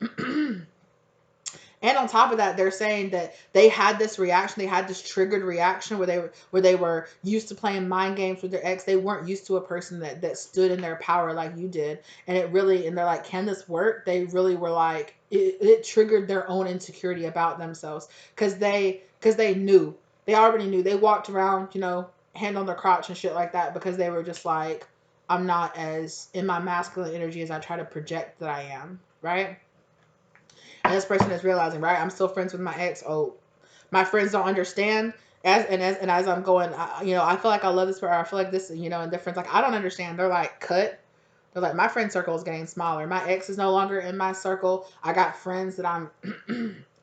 And on top of that, they're saying that they had this reaction, they had this triggered reaction where they were used to playing mind games with their ex. They weren't used to a person that stood in their power like you did. And they're like, can this work? They really were like, it triggered their own insecurity about themselves, because they knew, they already knew. They walked around, hand on their crotch and shit like that, because they were just like, I'm not as in my masculine energy as I try to project that I am, right? And this person is realizing, right, I'm still friends with my ex. Oh, my friends don't understand. As I'm going, I feel like I love this person. I feel like this, and their friends like, I don't understand. They're like, cut. They're like, my friend circle is getting smaller. My ex is no longer in my circle. I got friends that I'm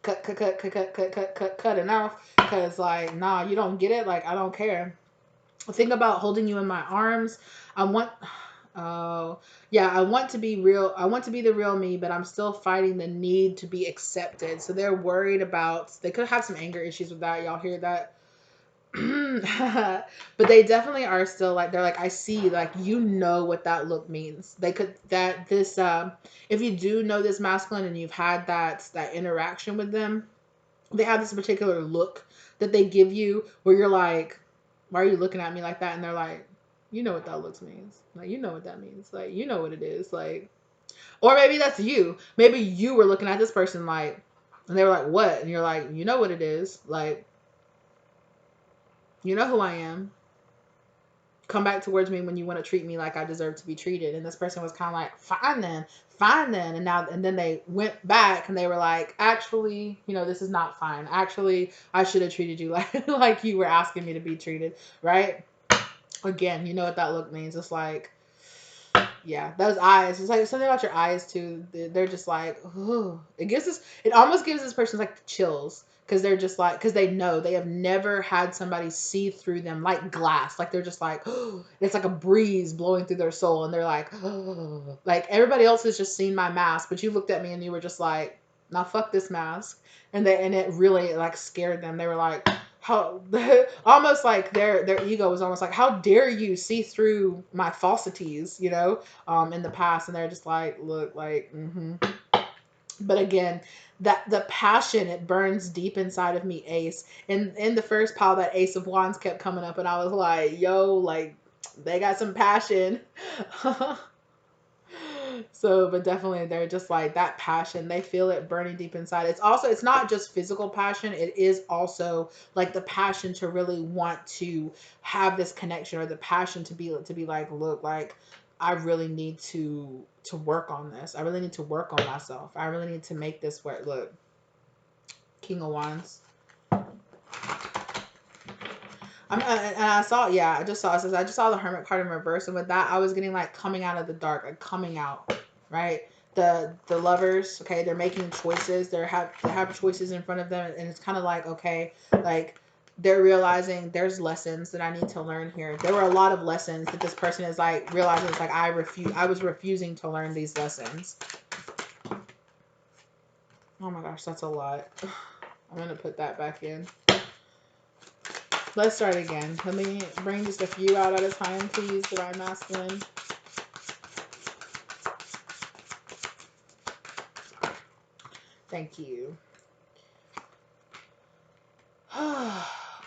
cutting off, because like, nah, you don't get it. Like, I don't care. Think about holding you in my arms. I want. Oh, yeah, I want to be real. I want to be the real me, but I'm still fighting the need to be accepted. So they're worried about, they could have some anger issues with that. Y'all hear that? But they definitely are still like, they're like, I see, like, what that look means. They could, that this, if you do know this masculine and you've had that interaction with them, they have this particular look that they give you where you're like, why are you looking at me like that? And they're like, you know what that looks means. Like, you know what that means. Like, you know what it is. Like, or maybe that's you. Maybe you were looking at this person like, and they were like, what? And you're like, you know what it is. Like, you know who I am. Come back towards me when you want to treat me like I deserve to be treated. And this person was kind of like, fine then. And then they went back and they were like, actually, this is not fine. Actually, I should have treated you like, like you were asking me to be treated. Right. Again, you know what that look means. It's like, yeah, those eyes. It's like something about your eyes too. They're just like, ooh. It almost gives this person like chills, because they're just like, because they know they have never had somebody see through them like glass. Like, they're just like, oh, it's like a breeze blowing through their soul, and they're like, oh, like, everybody else has just seen my mask, but you looked at me and you were just like, now fuck this mask, and it really like scared them. They were like, how, almost like their ego was almost like, how dare you see through my falsities, in the past. And they're just like, look, like, But again, that the passion, it burns deep inside of me, Ace. And in the first pile, that Ace of Wands kept coming up, and I was like, yo, like, they got some passion. So, but definitely, they're just like, that passion, they feel it burning deep inside. It's not just physical passion. It is also like the passion to really want to have this connection, or the passion to be like, look, like, I really need to work on this. I really need to work on myself. I really need to make this work. Look, King of Wands. I saw, yeah, I just saw the Hermit card in reverse, and with that, I was getting like coming out of the dark, like coming out, right? The lovers, okay, they're making choices. They have choices in front of them, and it's kind of like, okay, like, they're realizing there's lessons that I need to learn here. There were a lot of lessons that this person is like realizing. It's like, I was refusing to learn these lessons. Oh my gosh, that's a lot. I'm gonna put that back in. Let's start again. Let me bring just a few out at a time, please, Divine Masculine. Thank you.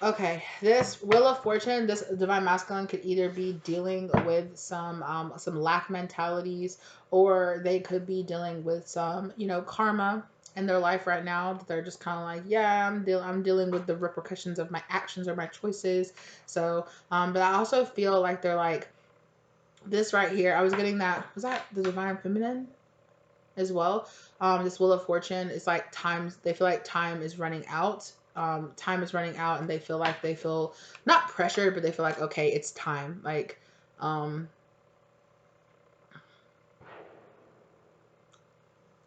Okay, this Wheel of Fortune, this Divine Masculine could either be dealing with some lack mentalities, or they could be dealing with some, karma in their life right now. They're just kind of like, yeah, I'm dealing with the repercussions of my actions or my choices. So, but I also feel like they're like this right here. I was getting that. Was that the Divine Feminine as well? This Wheel of Fortune is like times. They feel like time is running out. Time is running out, and they feel not pressured, but they feel like, okay, it's time. Like,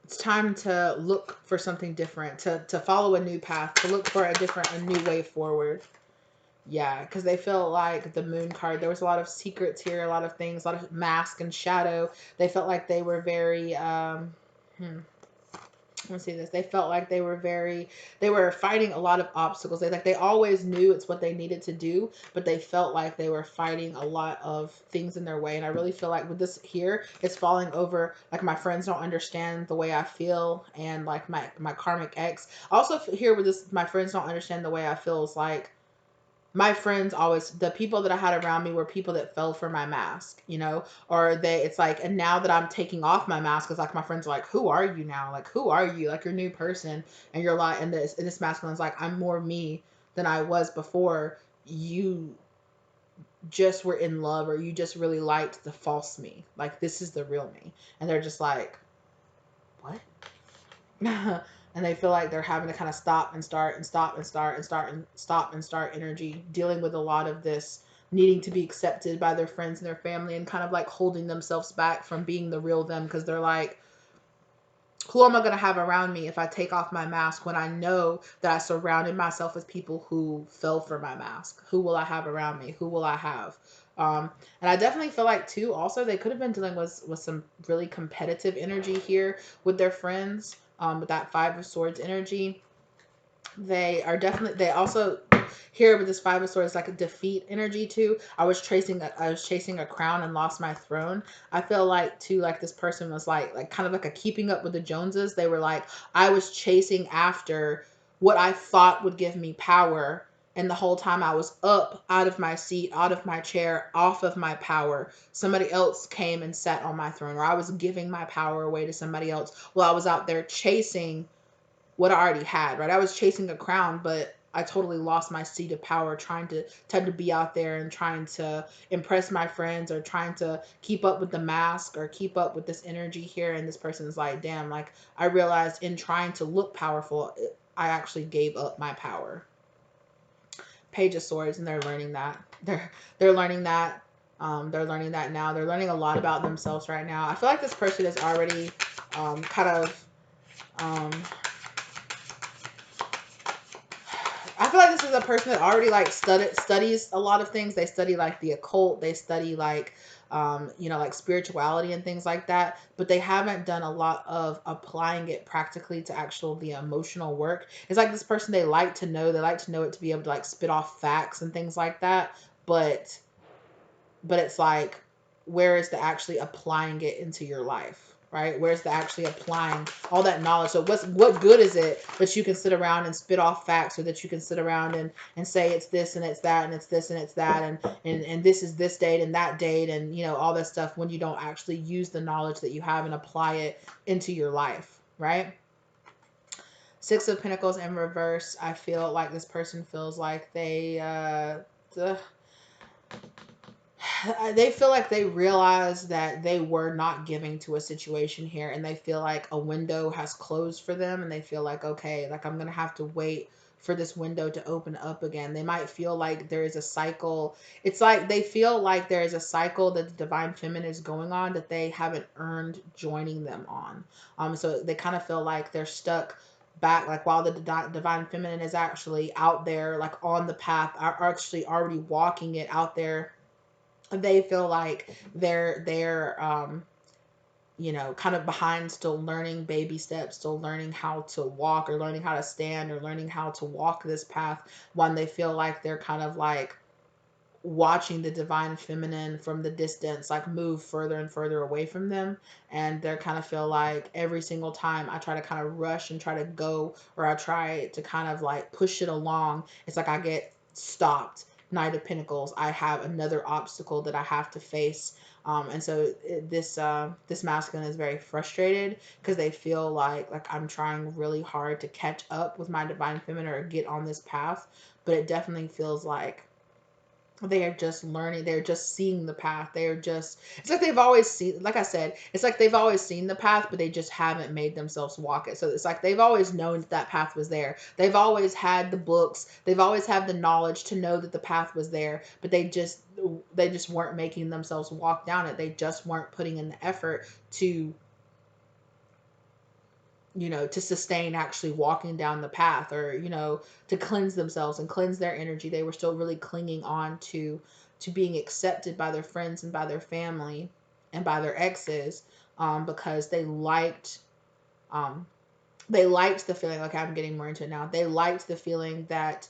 it's time to look for something different, to follow a new path, to look for a new way forward. Yeah, because they feel like the Moon card, there was a lot of secrets here, a lot of things, a lot of mask and shadow. They felt like they were very, let's see this. They felt like they were fighting a lot of obstacles. They always knew it's what they needed to do, but they felt like they were fighting a lot of things in their way. And I really feel like with this here, it's falling over. Like, my friends don't understand the way I feel, and like my karmic ex. Also here with this, my friends don't understand the way I feel, is like, my friends always, the people that I had around me were people that fell for my mask, or it's like, and now that I'm taking off my mask, it's like my friends are like, who are you now? Like, who are you? Like, you're a new person, and you're like, and this masculine's like, I'm more me than I was before. You just were in love, or you just really liked the false me. Like, this is the real me. And they're just like, what? And they feel like they're having to kind of stop and start and stop and start and start and stop and start energy, dealing with a lot of this needing to be accepted by their friends and their family, and kind of like holding themselves back from being the real them, because they're like, who am I going to have around me if I take off my mask, when I know that I surrounded myself with people who fell for my mask? Who will I have around me? Who will I have? And I definitely feel like, too, also, they could have been dealing with some really competitive energy here with their friends, with that Five of Swords energy. They also, here with this Five of Swords, like a defeat energy too. I was chasing a crown and lost my throne. I feel like too, like this person was like kind of like a keeping up with the Joneses. They were like, I was chasing after what I thought would give me power, and the whole time I was up out of my seat, out of my chair, off of my power, somebody else came and sat on my throne, or I was giving my power away to somebody else while I was out there chasing what I already had, right? I was chasing a crown, but I totally lost my seat of power, trying to be out there and trying to impress my friends, or trying to keep up with the mask, or keep up with this energy here. And this person's like, damn, like, I realized in trying to look powerful, I actually gave up my power. Page of Swords, and they're learning that. They're learning that. They're learning that now. They're learning a lot about themselves right now. I feel like this person is already kind of I feel like this is a person that already like studies a lot of things. They study like the occult. They study like like spirituality and things like that. But they haven't done a lot of applying it practically to actual the emotional work. It's like this person, they like to know. They like to know it to be able to like spit off facts and things like that. But it's like, where is the actually applying it into your life, right? Where's the actually applying all that knowledge? So what good is it that you can sit around and spit off facts, or that you can sit around and say it's this and it's that and it's this and it's that, and this is this date and that date, and all that stuff, when you don't actually use the knowledge that you have and apply it into your life, right? Six of Pentacles in reverse. I feel like this person feels like they feel like they realize that they were not giving to a situation here, and they feel like a window has closed for them, and they feel like, okay, like, I'm gonna have to wait for this window to open up again. They might feel like there is a cycle. It's like they feel like there is a cycle that the Divine Feminine is going on, that they haven't earned joining them on. So they kind of feel like they're stuck back, like, while the Divine Feminine is actually out there, like on the path, are actually already walking it out there. They feel like they're you know, kind of behind, still learning baby steps, still learning how to walk or learning how to stand or learning how to walk this path, when they feel like they're kind of like watching the divine feminine from the distance like move further and further away from them, and they're kind of feel like every single time I try to kind of rush and try to go, or I try to kind of like push it along, it's like I get stopped. Knight of Pentacles, I have another obstacle that I have to face. And so this masculine is very frustrated because they feel like I'm trying really hard to catch up with my divine feminine or get on this path, but it definitely feels like they are just learning, they're just seeing the path, they're just, it's like they've always seen, like I said, it's like they've always seen the path, but they just haven't made themselves walk it. So it's like they've always known that that path was there, they've always had the books, they've always had the knowledge to know that the path was there, but they just weren't making themselves walk down it, they just weren't putting in the effort to, you know, to sustain actually walking down the path, or, you know, to cleanse themselves and cleanse their energy. They were still really clinging on to being accepted by their friends and by their family and by their exes, because um, they liked the feeling, like I'm getting more into it now, they liked the feeling that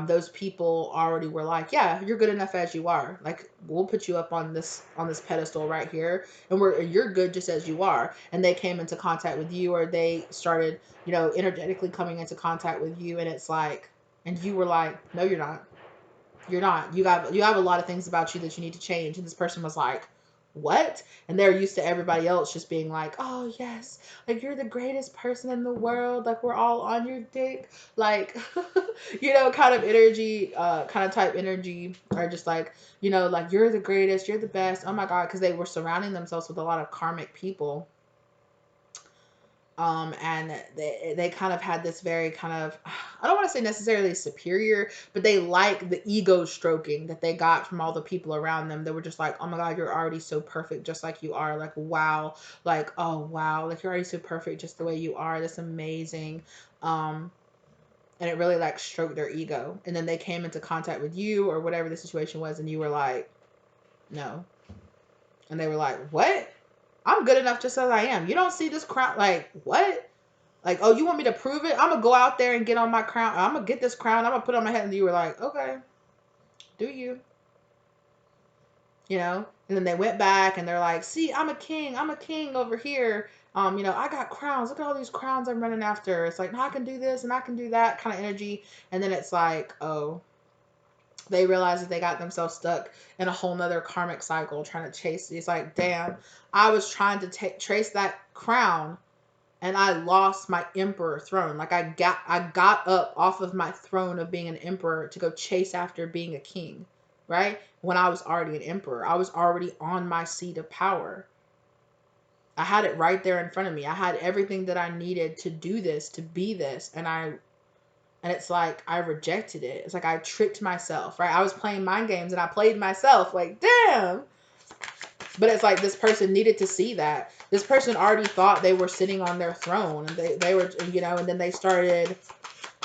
those people already were like, yeah, you're good enough as you are, like we'll put you up on this pedestal right here, and you're good just as you are. And they came into contact with you, or they started, you know, energetically coming into contact with you, and it's like, and you were like, no, you're not, you're not. You have a lot of things about you that you need to change. And this person was like, what? And they're used to everybody else just being like, oh yes, like you're the greatest person in the world. Like we're all on your dick. Like, you know, kind of energy, kind of type energy, or just like, you know, like you're the greatest, you're the best. Oh my God. Cause they were surrounding themselves with a lot of karmic people, and they kind of had this very kind of, I don't want to say necessarily superior, but they like the ego stroking that they got from all the people around them. They were just like, oh my God, you're already so perfect just like you are, like wow, like oh wow, like you're already so perfect just the way you are, that's amazing. um and it really like stroked their ego, and then they came into contact with you or whatever the situation was, and you were like, no. And they were like, what? I'm good enough just as I am. You don't see this crown? Like what? Like, oh, you want me to prove it? I'm gonna go out there and get on my crown. I'm gonna get this crown. I'm gonna put it on my head. And you were like, okay, do you? You know? And then they went back and they're like, see, I'm a king. I'm a king over here. You know, I got crowns. Look at all these crowns I'm running after. It's like, no, I can do this and I can do that kind of energy. And then it's like, oh, they realize that they got themselves stuck in a whole nother karmic cycle trying to chase. It's like, damn, I was trying to trace that crown, and I lost my emperor throne. Like I got up off of my throne of being an emperor to go chase after being a king, right? When I was already an emperor, I was already on my seat of power. I had it right there in front of me. I had everything that I needed to do this, to be this, and it's like I rejected it. It's like I tricked myself, right? I was playing mind games and I played myself. Like, damn. But it's like this person needed to see that. This person already thought they were sitting on their throne. And they were, you know, and then they started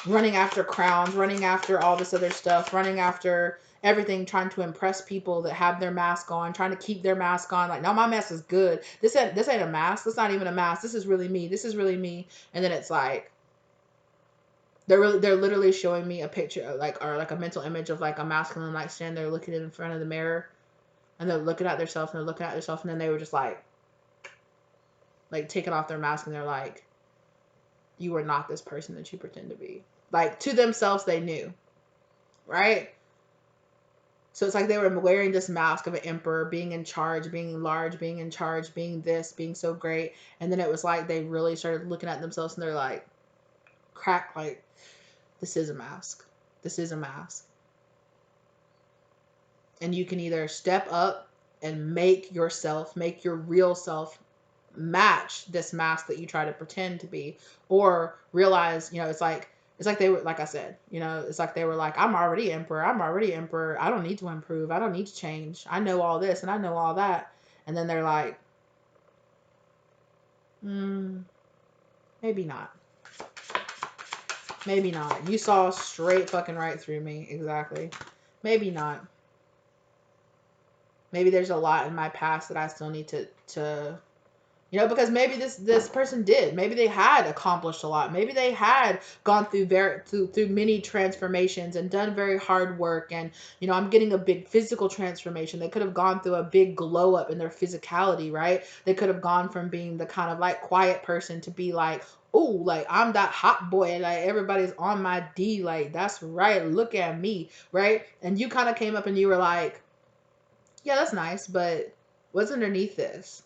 running after crowns, running after all this other stuff, running after everything, trying to impress people that have their mask on, trying to keep their mask on. Like, no, my mask is good. This ain't a mask. This not even a mask. This is really me. This is really me. And then it's like, they're literally showing me a picture of like, or like a mental image of like a masculine like stand there looking in front of the mirror, and they're looking at themselves and they're looking at themselves, and then they were just like taking off their mask, and they're like, you are not this person that you pretend to be. Like to themselves they knew, right? So it's like they were wearing this mask of an emperor, being in charge, being large, being in charge, being this, being so great. And then it was like they really started looking at themselves and they're like, crack, like, this is a mask. This is a mask. And you can either step up and make yourself, make your real self match this mask that you try to pretend to be, or realize, you know, it's like they were, like I said, you know, it's like they were like, I'm already emperor. I'm already emperor. I don't need to improve. I don't need to change. I know all this and I know all that. And then they're like, maybe not. Maybe not. You saw straight fucking right through me. Exactly. Maybe not. Maybe there's a lot in my past that I still need to Because maybe this person did. Maybe they had accomplished a lot. Maybe they had gone through many transformations and done very hard work. And I'm getting a big physical transformation. They could have gone through a big glow up in their physicality, right? They could have gone from being the kind of like quiet person to be like, oh, like I'm that hot boy, like everybody's on my D, like that's right, look at me, right? And you kind of came up and you were like, yeah, that's nice, but what's underneath this?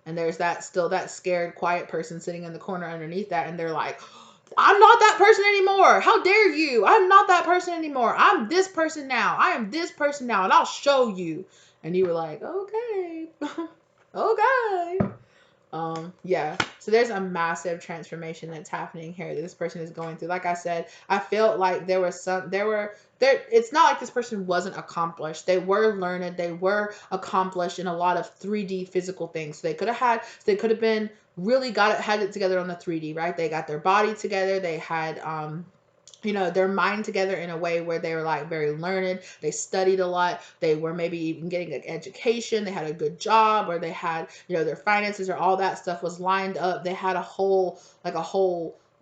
And there's that scared, quiet person sitting in the corner underneath that, and they're like, I'm not that person anymore. How dare you? I'm not that person anymore. I'm this person now. I am this person now, and I'll show you. And you were like, okay, okay. Yeah, so there's a massive transformation that's happening here that this person is going through. Like I said, I felt like there it's not like this person wasn't accomplished. They were learned, they were accomplished in a lot of 3D physical things. So they could have been really had it together on the 3D, right? They got their body together, they had their mind together in a way where they were like very learned. They studied a lot. They were maybe even getting an education. They had a good job, or they had, their finances or all that stuff was lined up. They had a whole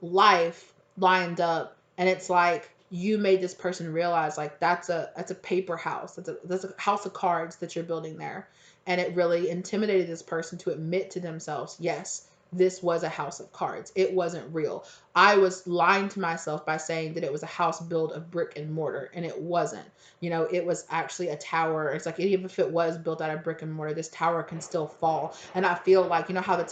life lined up. And it's like, you made this person realize like that's a paper house. That's a house of cards that you're building there. And it really intimidated this person to admit to themselves, yes, this was a house of cards. It wasn't real. I was lying to myself by saying that it was a house built of brick and mortar, and it wasn't. It was actually a tower. It's like, even if it was built out of brick and mortar, this tower can still fall. And I feel like, how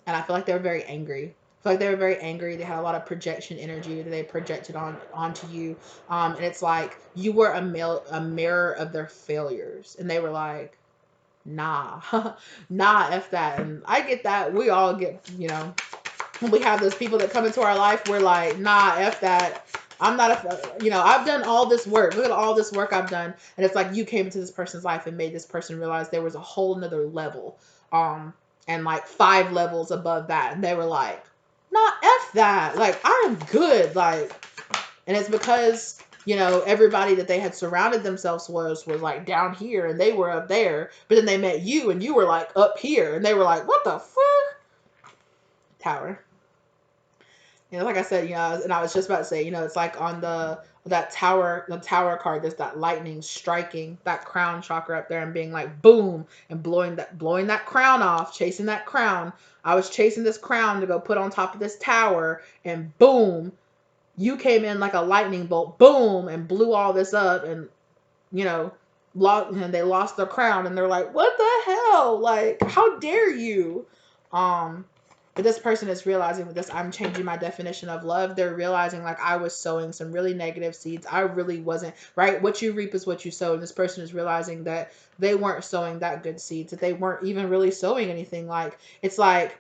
and I feel like they were very angry. I feel like they were very angry. They had a lot of projection energy that they projected onto you. And it's like you were a mirror of their failures, and they were like, nah, nah, F that. And I get that. We all get, when we have those people that come into our life, we're like, nah, F that. I'm not I've done all this work. Look at all this work I've done. And it's like you came into this person's life and made this person realize there was a whole nother level. And like 5 levels above that. And they were like, nah, F that. Like, I'm good. Like, and it's because everybody that they had surrounded themselves was like down here, and they were up there. But then they met you, and you were like up here, and they were like, what the fuck? Tower. Like I said, and I was just about to say, it's like on the tower card, there's that lightning striking that crown chakra up there and being like boom, and blowing that crown off, chasing that crown. I was chasing this crown to go put on top of this tower, and boom, you came in like a lightning bolt, boom, and blew all this up. And and they lost their crown, and they're like, what the hell? Like, how dare you? But this person is realizing with this, I'm changing my definition of love. They're realizing like I was sowing some really negative seeds. I really wasn't, right? What you reap is what you sow. And this person is realizing that they weren't sowing that good seeds, that they weren't even really sowing anything. Like, it's like,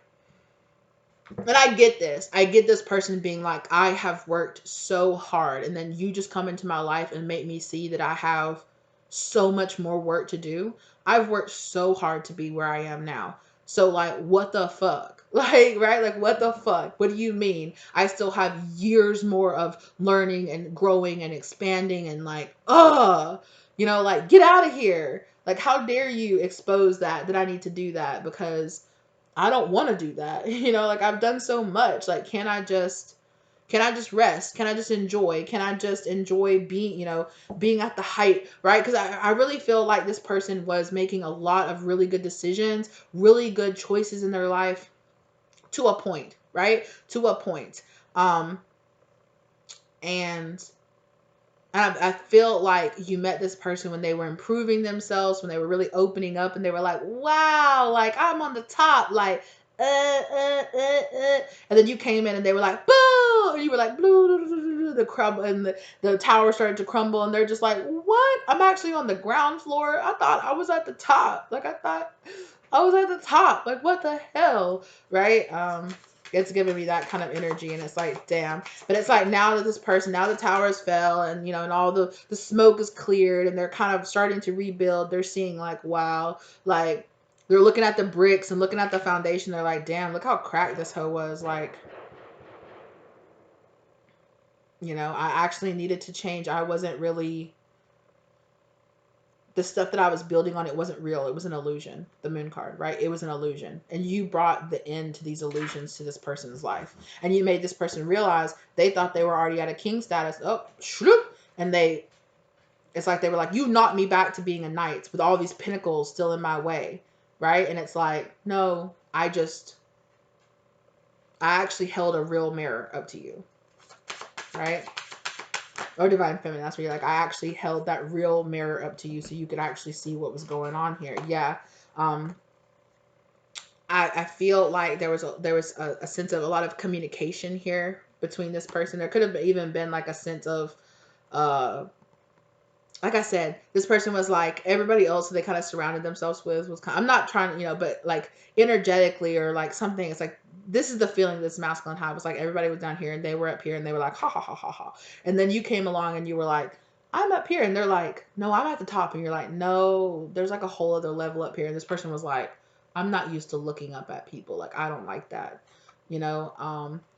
and I get this. I get this person being like, I have worked so hard, and then you just come into my life and make me see that I have so much more work to do. I've worked so hard to be where I am now. So like, what the fuck? Like, right? Like, what the fuck? What do you mean? I still have years more of learning and growing and expanding, and like, like, get out of here. Like, how dare you expose that I need to do that, because I don't want to do that. Like, I've done so much. Like, can I just rest? Can I just enjoy? Can I just enjoy being at the height, right? Because I really feel like this person was making a lot of really good decisions, really good choices in their life to a point, right? To a point. And I feel like you met this person when they were improving themselves, when they were really opening up, and they were like, wow, like I'm on the top, like, and then you came in and they were like, boo, and you were like, blue, the crumble, and the tower started to crumble, and they're just like, what? I'm actually on the ground floor. I thought I was at the top. Like, I thought I was at the top. Like, what the hell, right? It's giving me that kind of energy, and it's like, damn. But it's like, now that now the towers fell, and and all the smoke is cleared, and they're kind of starting to rebuild. They're seeing like, wow, like they're looking at the bricks and looking at the foundation. They're like, damn, look how cracked this hoe was. Like, I actually needed to change. I wasn't really the stuff that I was building on, it wasn't real. It was an illusion. The moon card, right? It was an illusion. And you brought the end to these illusions to this person's life. And you made this person realize they thought they were already at a king status. Oh, shroop. And it's like they were like, you knocked me back to being a knight with all these pinnacles still in my way, right? And it's like, no, I actually held a real mirror up to you, right? Or divine feminine, that's where you're like, I actually held that real mirror up to you so you could actually see what was going on here. Yeah. I feel like there was a sense of a lot of communication here between this person. There could have even been like a sense of like I said, this person was like everybody else who they kind of surrounded themselves with was kind of, I'm not trying to, but like energetically or like something, it's like, this is the feeling this masculine had, was like everybody was down here and they were up here and they were like, ha ha ha ha ha. And then you came along and you were like, I'm up here. And they're like, no, I'm at the top. And you're like, no, there's like a whole other level up here. And this person was like, I'm not used to looking up at people. Like, I don't like that,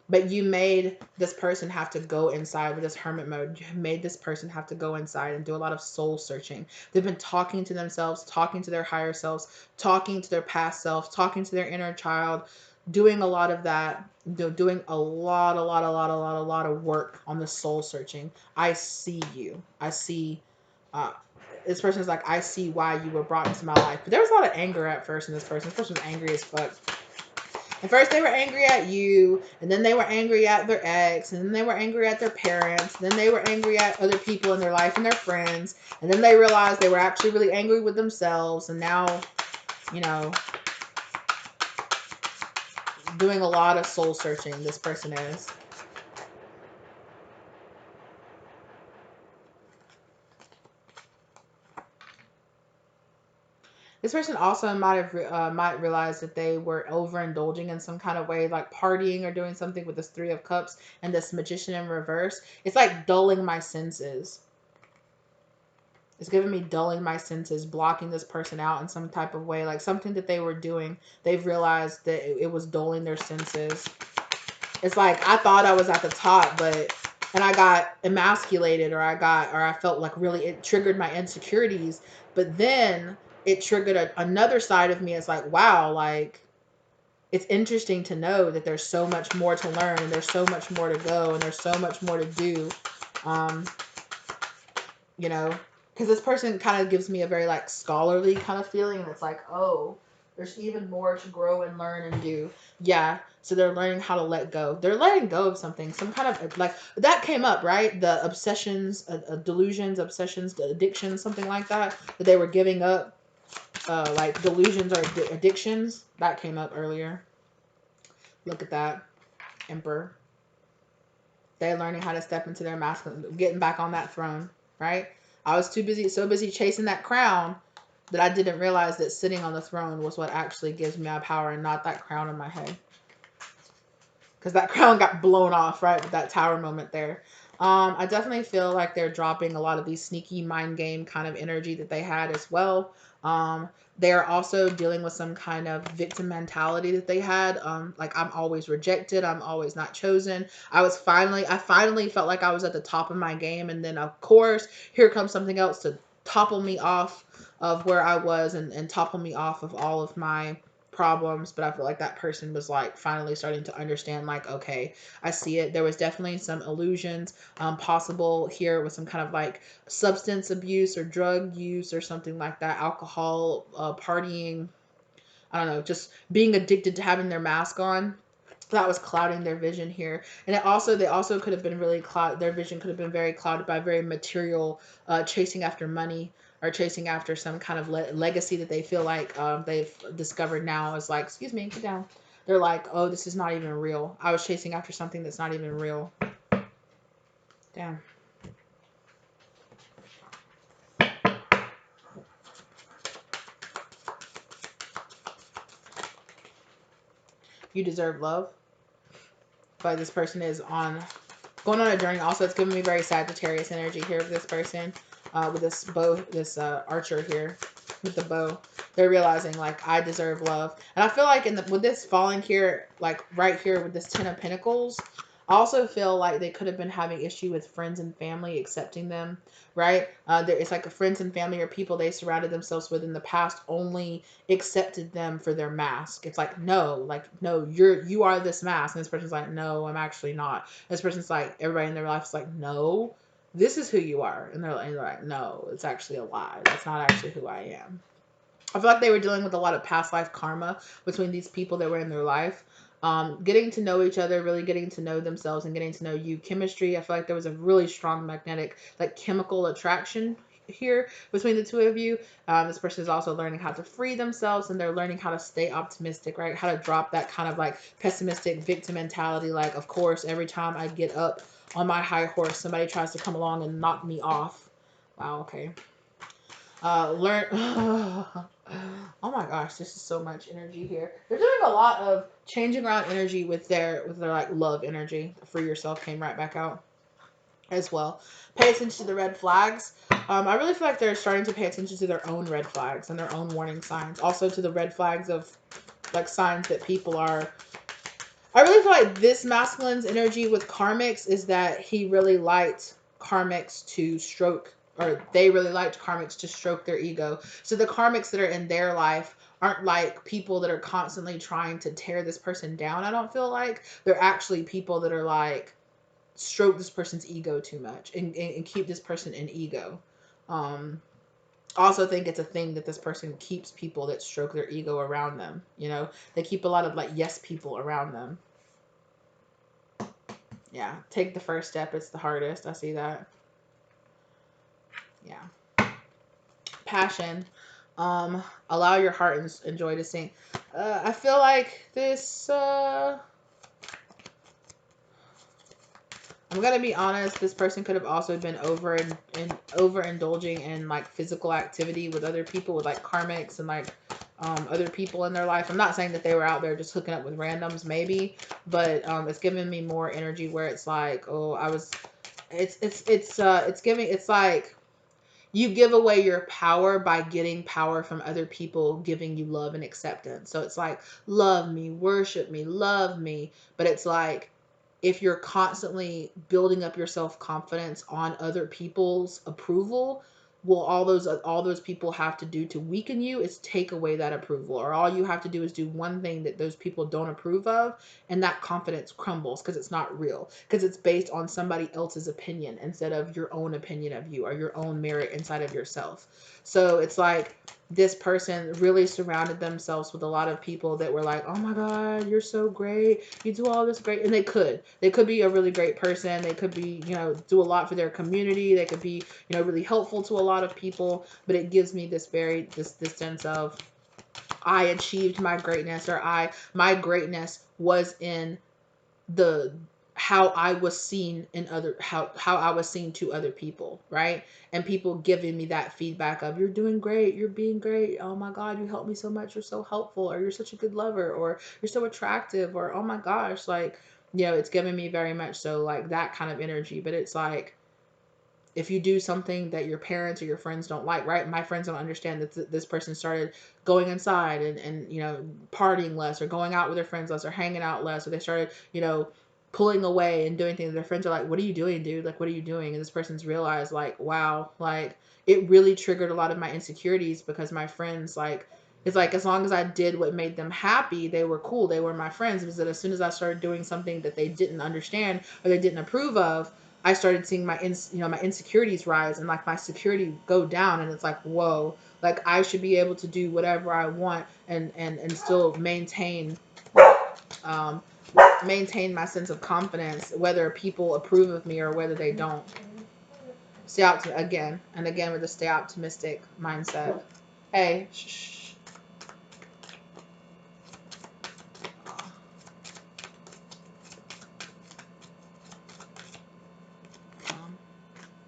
but you made this person have to go inside with this hermit mode. You made this person have to go inside and do a lot of soul searching. They've been talking to themselves, talking to their higher selves, talking to their past selves, talking to their inner child, doing a lot of that, doing a lot of work on the soul searching. I see you. I see, this person's like, I see why you were brought into my life. But there was a lot of anger at first in this person. This person was angry as fuck. At first they were angry at you, and then they were angry at their ex, and then they were angry at their parents, then they were angry at other people in their life and their friends, and then they realized they were actually really angry with themselves, and now, doing a lot of soul searching, this person is. This person also might realize that they were overindulging in some kind of way, like partying or doing something with this Three of Cups and this Magician in reverse. It's like dulling my senses. It's giving me dulling my senses, blocking this person out in some type of way, like something that they were doing. They've realized that it was dulling their senses. It's like, I thought I was at the top, and I got emasculated, or I felt like really, it triggered my insecurities. But then it triggered another side of me. It's like, wow, like, it's interesting to know that there's so much more to learn, and there's so much more to go, and there's so much more to do. Because this person kind of gives me a very like scholarly kind of feeling, and it's like, oh, there's even more to grow and learn and do. Yeah. So they're learning how to let go. They're letting go of something, some kind of like that came up, right? The obsessions, delusions, obsessions, the addictions, something like that they were giving up. Like delusions or addictions, that came up earlier. Look at that. Emperor. They're learning how to step into their masculine, getting back on that throne, right? I was so busy chasing that crown that I didn't realize that sitting on the throne was what actually gives me my power, and not that crown in my head. Because that crown got blown off, right, with that tower moment there. I definitely feel like they're dropping a lot of these sneaky mind game kind of energy that they had as well. They're also dealing with some kind of victim mentality that they had. Like, I'm always rejected. I'm always not chosen. I finally felt like I was at the top of my game. And then, of course, here comes something else to topple me off of where I was, and topple me off of all of my problems. But I feel like that person was like finally starting to understand, like, okay, I see it. There was definitely some illusions possible here with some kind of like substance abuse or drug use or something like that, alcohol, partying, I don't know, just being addicted to having their mask on. That was clouding their vision here. And they also could have been really their vision could have been very clouded by very material, chasing after money, or chasing after some kind of legacy that they feel like they've discovered now is like, excuse me, get down. They're like, oh, this is not even real. I was chasing after something that's not even real. Damn. You deserve love. But this person is going on a journey. Also, it's giving me very Sagittarius energy here with this person, with this bow, this archer here with the bow. They're realizing, like, I deserve love. And I feel like with this falling here, like right here with this Ten of Pentacles, I also feel like they could have been having issue with friends and family accepting them, right? It's like a friends and family or people they surrounded themselves with in the past only accepted them for their mask. It's like no, you are this mask, and this person's like, no, I'm actually not. This person's like, everybody in their life is like, no, this is who you are, and they're like, no, it's actually a lie. That's not actually who I am. I feel like they were dealing with a lot of past life karma between these people that were in their life. Getting to know each other, really getting to know themselves and getting to know you. Chemistry, I feel like there was a really strong magnetic, like chemical attraction here between the two of you. This person is also learning how to free themselves, and they're learning how to stay optimistic, right? How to drop that kind of like pessimistic victim mentality. Like, of course, every time I get up on my high horse, somebody tries to come along and knock me off. Wow, okay. Learn. Oh my gosh, this is so much energy here. They're doing a lot of changing around energy with their like love energy. Free yourself came right back out as well. Pay attention to the red flags. I really feel like they're starting to pay attention to their own red flags and their own warning signs. Also to the red flags of like signs that people are. I really feel like this masculine's energy with karmics is that he really liked karmics to stroke, or they really liked karmics to stroke their ego. So the karmics that are in their life aren't like people that are constantly trying to tear this person down. I don't feel like they're actually people that are like stroke this person's ego too much and keep this person in ego. I also think it's a thing that this person keeps people that stroke their ego around them. You know, they keep a lot of like yes people around them. Yeah, take the first step. It's the hardest. I see that. Yeah. Passion. Allow your heart and joy to sing. I feel like this. I'm gonna be honest. This person could have also been overindulging in like physical activity with other people, with like karmics and like other people in their life. I'm not saying that they were out there just hooking up with randoms, maybe, but it's giving me more energy where it's like, oh, I was. It's like you give away your power by getting power from other people giving you love and acceptance. So it's like, love me, worship me, love me. But it's like, if you're constantly building up your self-confidence on other people's approval, well, all those people have to do to weaken you is take away that approval, or all you have to do is do one thing that those people don't approve of, and that confidence crumbles because it's not real, because it's based on somebody else's opinion instead of your own opinion of you or your own merit inside of yourself. So it's like this person really surrounded themselves with a lot of people that were like, oh my God, you're so great, you do all this great. And they could be a really great person, they could be, do a lot for their community, they could be, really helpful to a lot of people. But it gives me this sense of, I achieved my greatness, or my greatness was in the how I was seen in other how I was seen to other people, right? And people giving me that feedback of, you're doing great, you're being great, oh my God, you helped me so much, you're so helpful, or you're such a good lover, or you're so attractive, or oh my gosh, like, it's giving me very much so like that kind of energy. But it's like, if you do something that your parents or your friends don't like, right? My friends don't understand that this person started going inside and partying less, or going out with their friends less, or hanging out less, or they started, pulling away and doing things. Their friends are like, what are you doing, dude? Like, what are you doing? And this person's realized, like, wow, like, it really triggered a lot of my insecurities, because my friends, like, it's like, as long as I did what made them happy, they were cool. They were my friends. It was that as soon as I started doing something that they didn't understand or they didn't approve of, I started seeing my insecurities rise, and like my security go down. And it's like, whoa, like I should be able to do whatever I want and still um, maintain my sense of confidence, whether people approve of me or whether they don't. Stay out again and again with the stay optimistic mindset. Hey, shh.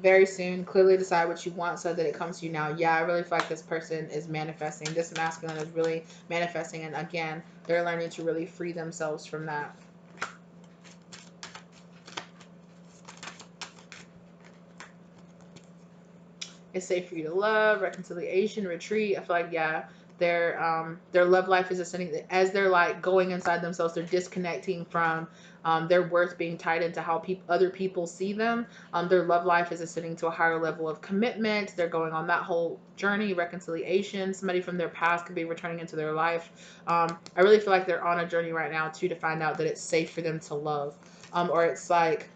Very soon, clearly decide what you want so that it comes to you now. Yeah, I really feel like this person is manifesting. This masculine is really manifesting, and again, they're learning to really free themselves from that. It's safe for you to love, reconciliation, retreat. I feel like, yeah, their love life is ascending as they're like going inside themselves. They're disconnecting from their worth being tied into how other people see them. Their love life is ascending to a higher level of commitment. They're going on that whole journey, reconciliation. Somebody from their past could be returning into their life. I really feel like they're on a journey right now too, to find out that it's safe for them to love. Or it's like,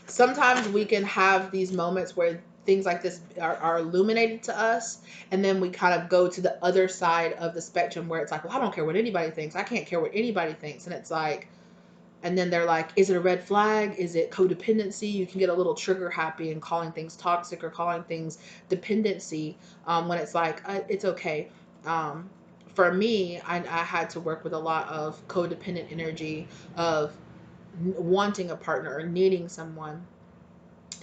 sometimes we can have these moments where things like this are illuminated to us, and then we kind of go to the other side of the spectrum where it's like, well, I don't care what anybody thinks, I can't care what anybody thinks. And it's like, and then they're like, is it a red flag? Is it codependency? You can get a little trigger happy and calling things toxic or calling things dependency, when it's like, it's okay. For me, I had to work with a lot of codependent energy of wanting a partner or needing someone.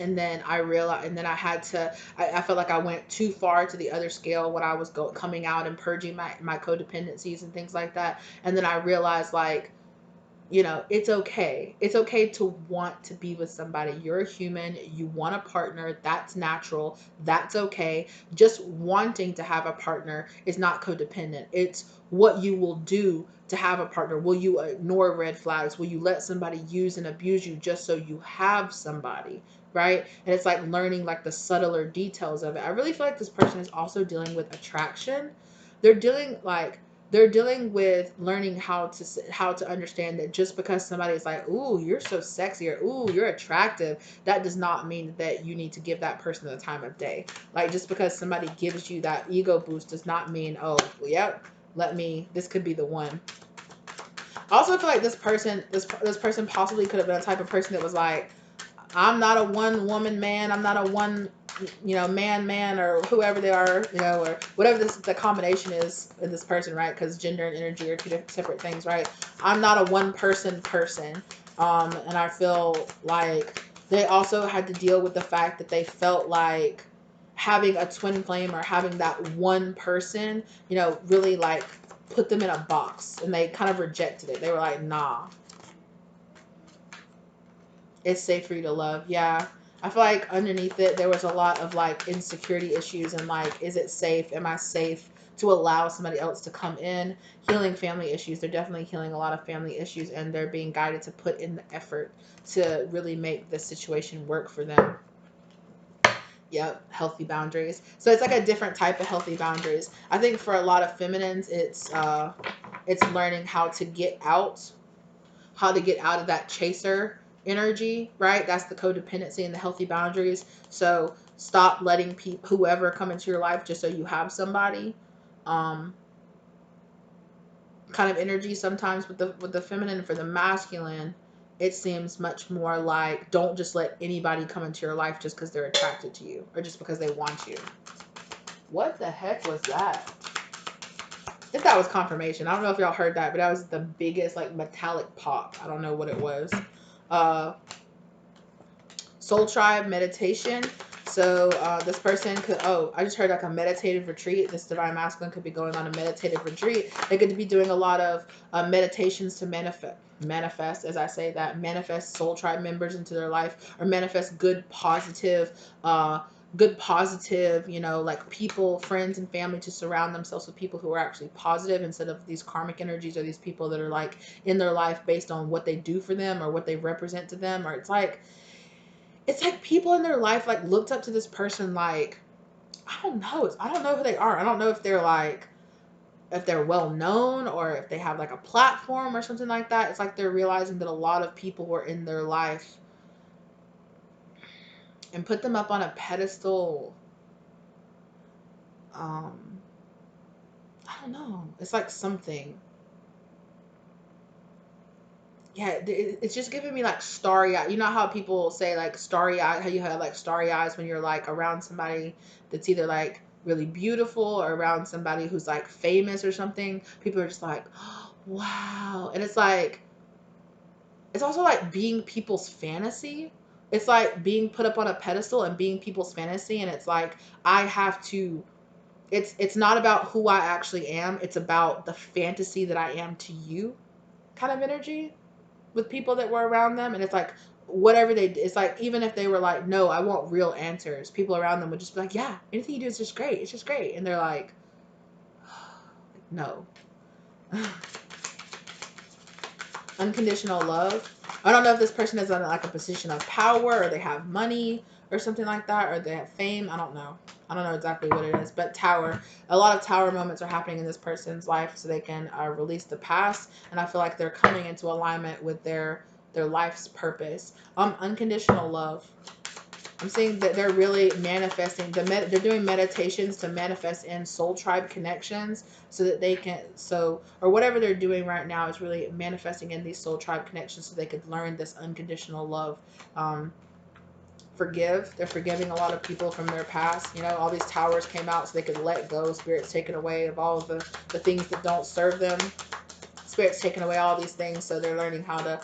And then I realized, and then I had to, I felt like I went too far to the other scale when I was coming out and purging my codependencies and things like that. And then I realized, like, it's okay. It's okay to want to be with somebody. You're a human. You want a partner. That's natural. That's okay. Just wanting to have a partner is not codependent. It's what you will do to have a partner. Will you ignore red flags? Will you let somebody use and abuse you just so you have somebody? Right? And it's like learning like the subtler details of it. I really feel like this person is also dealing with attraction. They're dealing like they're dealing with learning how to understand that just because somebody is like, ooh, you're so sexy, or ooh, you're attractive, that does not mean that you need to give that person the time of day. Like, just because somebody gives you that ego boost does not mean, oh, yep, this could be the one. I also feel like this person possibly could have been a type of person that was like, I'm not a one woman man. I'm not a one, man, or whoever they are, or whatever the combination is in this person, right? Because gender and energy are two different separate things, right? I'm not a one person. And I feel like they also had to deal with the fact that they felt like having a twin flame or having that one person, really like put them in a box, and they kind of rejected it. They were like, nah, it's safe for you to love. Yeah. I feel like underneath it, there was a lot of like insecurity issues and like, is it safe? Am I safe to allow somebody else to come in? Healing family issues. They're definitely healing a lot of family issues, and they're being guided to put in the effort to really make the situation work for them. Yep, healthy boundaries. So it's like a different type of healthy boundaries. I think for a lot of feminines, it's learning how to get out of that chaser energy, right? That's the codependency and the healthy boundaries. So stop letting whoever come into your life just so you have somebody. Um, Kind of energy sometimes with the feminine. For the masculine, it seems much more like, don't just let anybody come into your life just because they're attracted to you or just because they want you. What the heck was that? I think that was confirmation. I don't know if y'all heard that, but that was the biggest like metallic pop. I don't know what it was. Uh, Soul Tribe meditation. So this person could, I just heard like a meditative retreat. This divine masculine could be going on a meditative retreat. They could be doing a lot of meditations to manifest, as I say that, manifest Soul Tribe members into their life, or manifest good positive, like people, friends and family, to surround themselves with people who are actually positive instead of these karmic energies, or these people that are like in their life based on what they do for them or what they represent to them. Or it's like people in their life like looked up to this person, like, I don't know who they are. I don't know if they're like, if they're well known or if they have like a platform or something like that. It's like they're realizing that a lot of people were in their life and put them up on a pedestal. I don't know. It's like something. Yeah, it's just giving me like starry eye. You know how people say like starry eye, how you have like starry eyes when you're like around somebody that's either like really beautiful or around somebody who's like famous or something. People are just like, oh, wow. And it's like, it's also like being people's fantasy. It's like being put up on a pedestal and being people's fantasy. And it's like, I have to, it's not about who I actually am. It's about the fantasy that I am to you, kind of energy with people that were around them. And it's like, whatever it's like, even if they were like, no, I want real answers, people around them would just be like, yeah, anything you do is just great, it's just great. And they're like, No. Unconditional love. I don't know if this person is in like a position of power, or they have money or something like that, or they have fame. I don't know. I don't know exactly what it is, but tower. A lot of tower moments are happening in this person's life, so they can release the past, and I feel like they're coming into alignment with their life's purpose. Unconditional love. I'm seeing that they're really manifesting. They're doing meditations to manifest in soul tribe connections, so that they can or whatever they're doing right now is really manifesting in these soul tribe connections, so they could learn this unconditional love. Forgive. They're forgiving a lot of people from their past. You know, all these towers came out so they could let go. Spirit's taken away of all of the things that don't serve them. Spirit's taken away all these things, so they're learning how to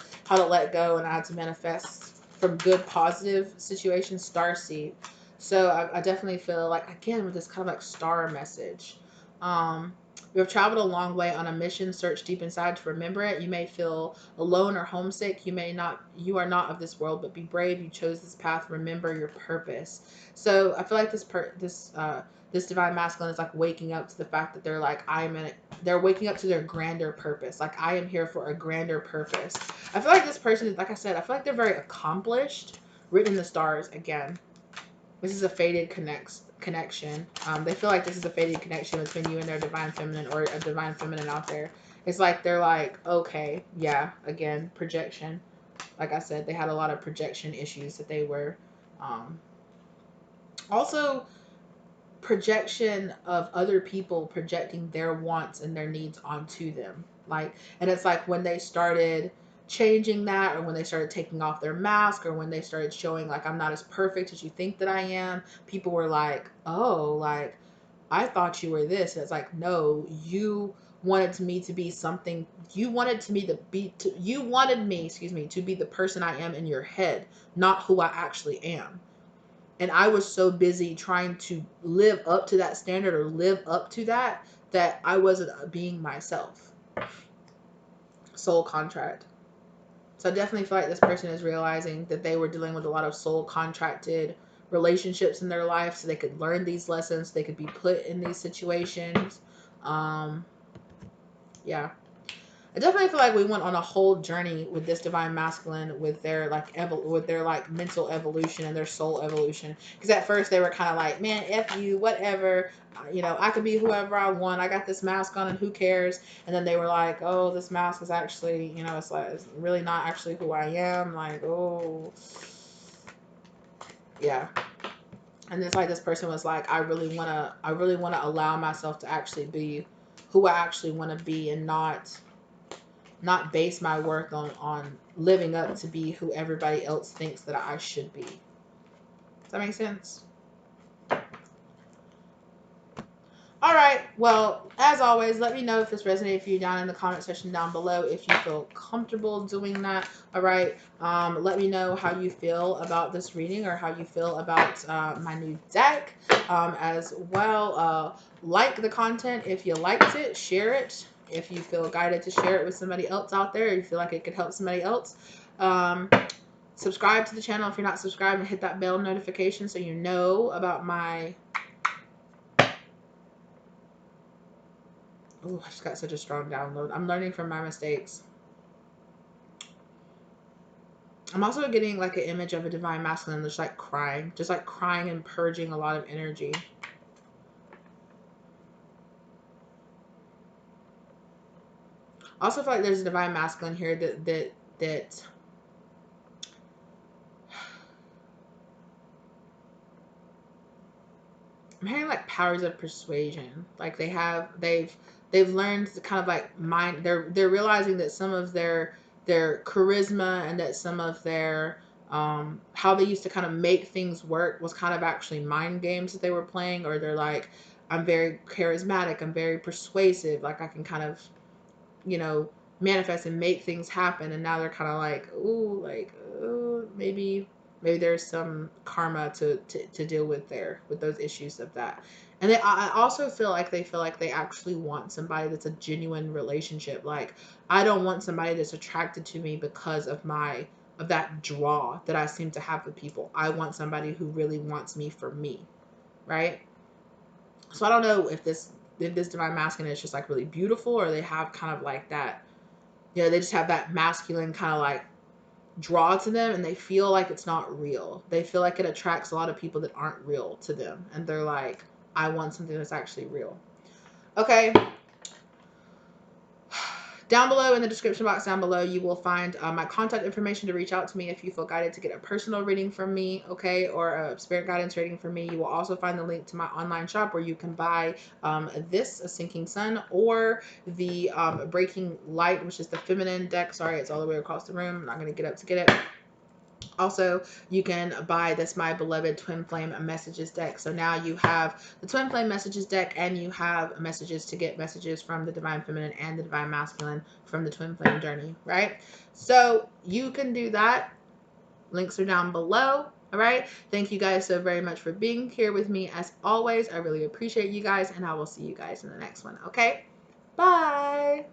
let go and how to manifest from good positive situations. Starseed. So I definitely feel like, again, with this kind of like star message, you have traveled a long way on a mission. Search deep inside to remember it. You may feel alone or homesick. You are not of this world, but be brave. You chose this path. Remember your purpose. So I feel like this divine masculine is like waking up to the fact that they're like, they're waking up to their grander purpose. Like, I am here for a grander purpose. I feel like this person is, like I said, I feel like they're very accomplished. Written in the stars again. This is a fated connection. They feel like this is a fated connection between you and their divine feminine, or a divine feminine out there. It's like they're like, okay, yeah, again, projection. Like I said, they had a lot of projection issues that they were also projection of other people projecting their wants and their needs onto them. Like, and it's like when they started changing that, or when they started taking off their mask, or when they started showing like, I'm not as perfect as you think that I am, people were like, oh, like, I thought you were this. And it's like, no, you wanted me to be something. You wanted me, excuse me, to be the person I am in your head, not who I actually am. And I was so busy trying to live up to that standard, or live up to that I wasn't being myself. Soul contract. So I definitely feel like this person is realizing that they were dealing with a lot of soul contracted relationships in their life, so they could learn these lessons, they could be put in these situations. Yeah. I definitely feel like we went on a whole journey with this divine masculine, with their like with their like mental evolution and their soul evolution. Because at first they were kind of like, man, F you, whatever. You know, I could be whoever I want. I got this mask on and who cares? And then they were like, oh, this mask is actually, you know, it's like, it's really not actually who I am. Like, oh, yeah. And it's like this person was like, I really wanna allow myself to actually be who I actually want to be, and not base my worth on living up to be who everybody else thinks that I should be. Does that make sense? All right. Well, as always, let me know if this resonated for you down in the comment section down below, if you feel comfortable doing that. All right. Let me know how you feel about this reading, or how you feel about my new deck as well. Like the content if you liked it. Share it if you feel guided to share it with somebody else out there, or you feel like it could help somebody else. Subscribe to the channel if you're not subscribed, and hit that bell notification so you know about my... Oh, I just got such a strong download. I'm learning from my mistakes. I'm also getting like an image of a divine masculine just like crying and purging a lot of energy. I also feel like there's a divine masculine here that I'm hearing like powers of persuasion. Like they've learned to kind of like mind. They're realizing that some of their charisma, and that some of their how they used to kind of make things work was kind of actually mind games that they were playing. Or they're like, I'm very charismatic, I'm very persuasive, like I can kind of, you know, manifest and make things happen. And now they're kind of like, ooh, like, ooh, maybe there's some karma to deal with there, with those issues of that. And I also feel like they actually want somebody that's a genuine relationship. Like, I don't want somebody that's attracted to me because of that draw that I seem to have with people. I want somebody who really wants me for me, right? So I don't know if this this divine masculine is just like really beautiful, or they have kind of like that, they just have that masculine kind of like draw to them, and they feel like it's not real. They feel like it attracts a lot of people that aren't real to them, and they're like, I want something that's actually real. Okay. Down below in the description box down below, you will find my contact information to reach out to me if you feel guided to get a personal reading from me, okay, or a spirit guidance reading from me. You will also find the link to my online shop where you can buy this, A Sinking Sun, or the Breaking Light, which is the feminine deck. Sorry, it's all the way across the room. I'm not going to get up to get it. Also, you can buy this My Beloved Twin Flame Messages deck. So now you have the Twin Flame Messages deck, and you have messages to get messages from the Divine Feminine and the Divine Masculine from the Twin Flame journey, right? So you can do that. Links are down below. All right. Thank you guys so very much for being here with me as always. I really appreciate you guys, and I will see you guys in the next one. Okay. Bye.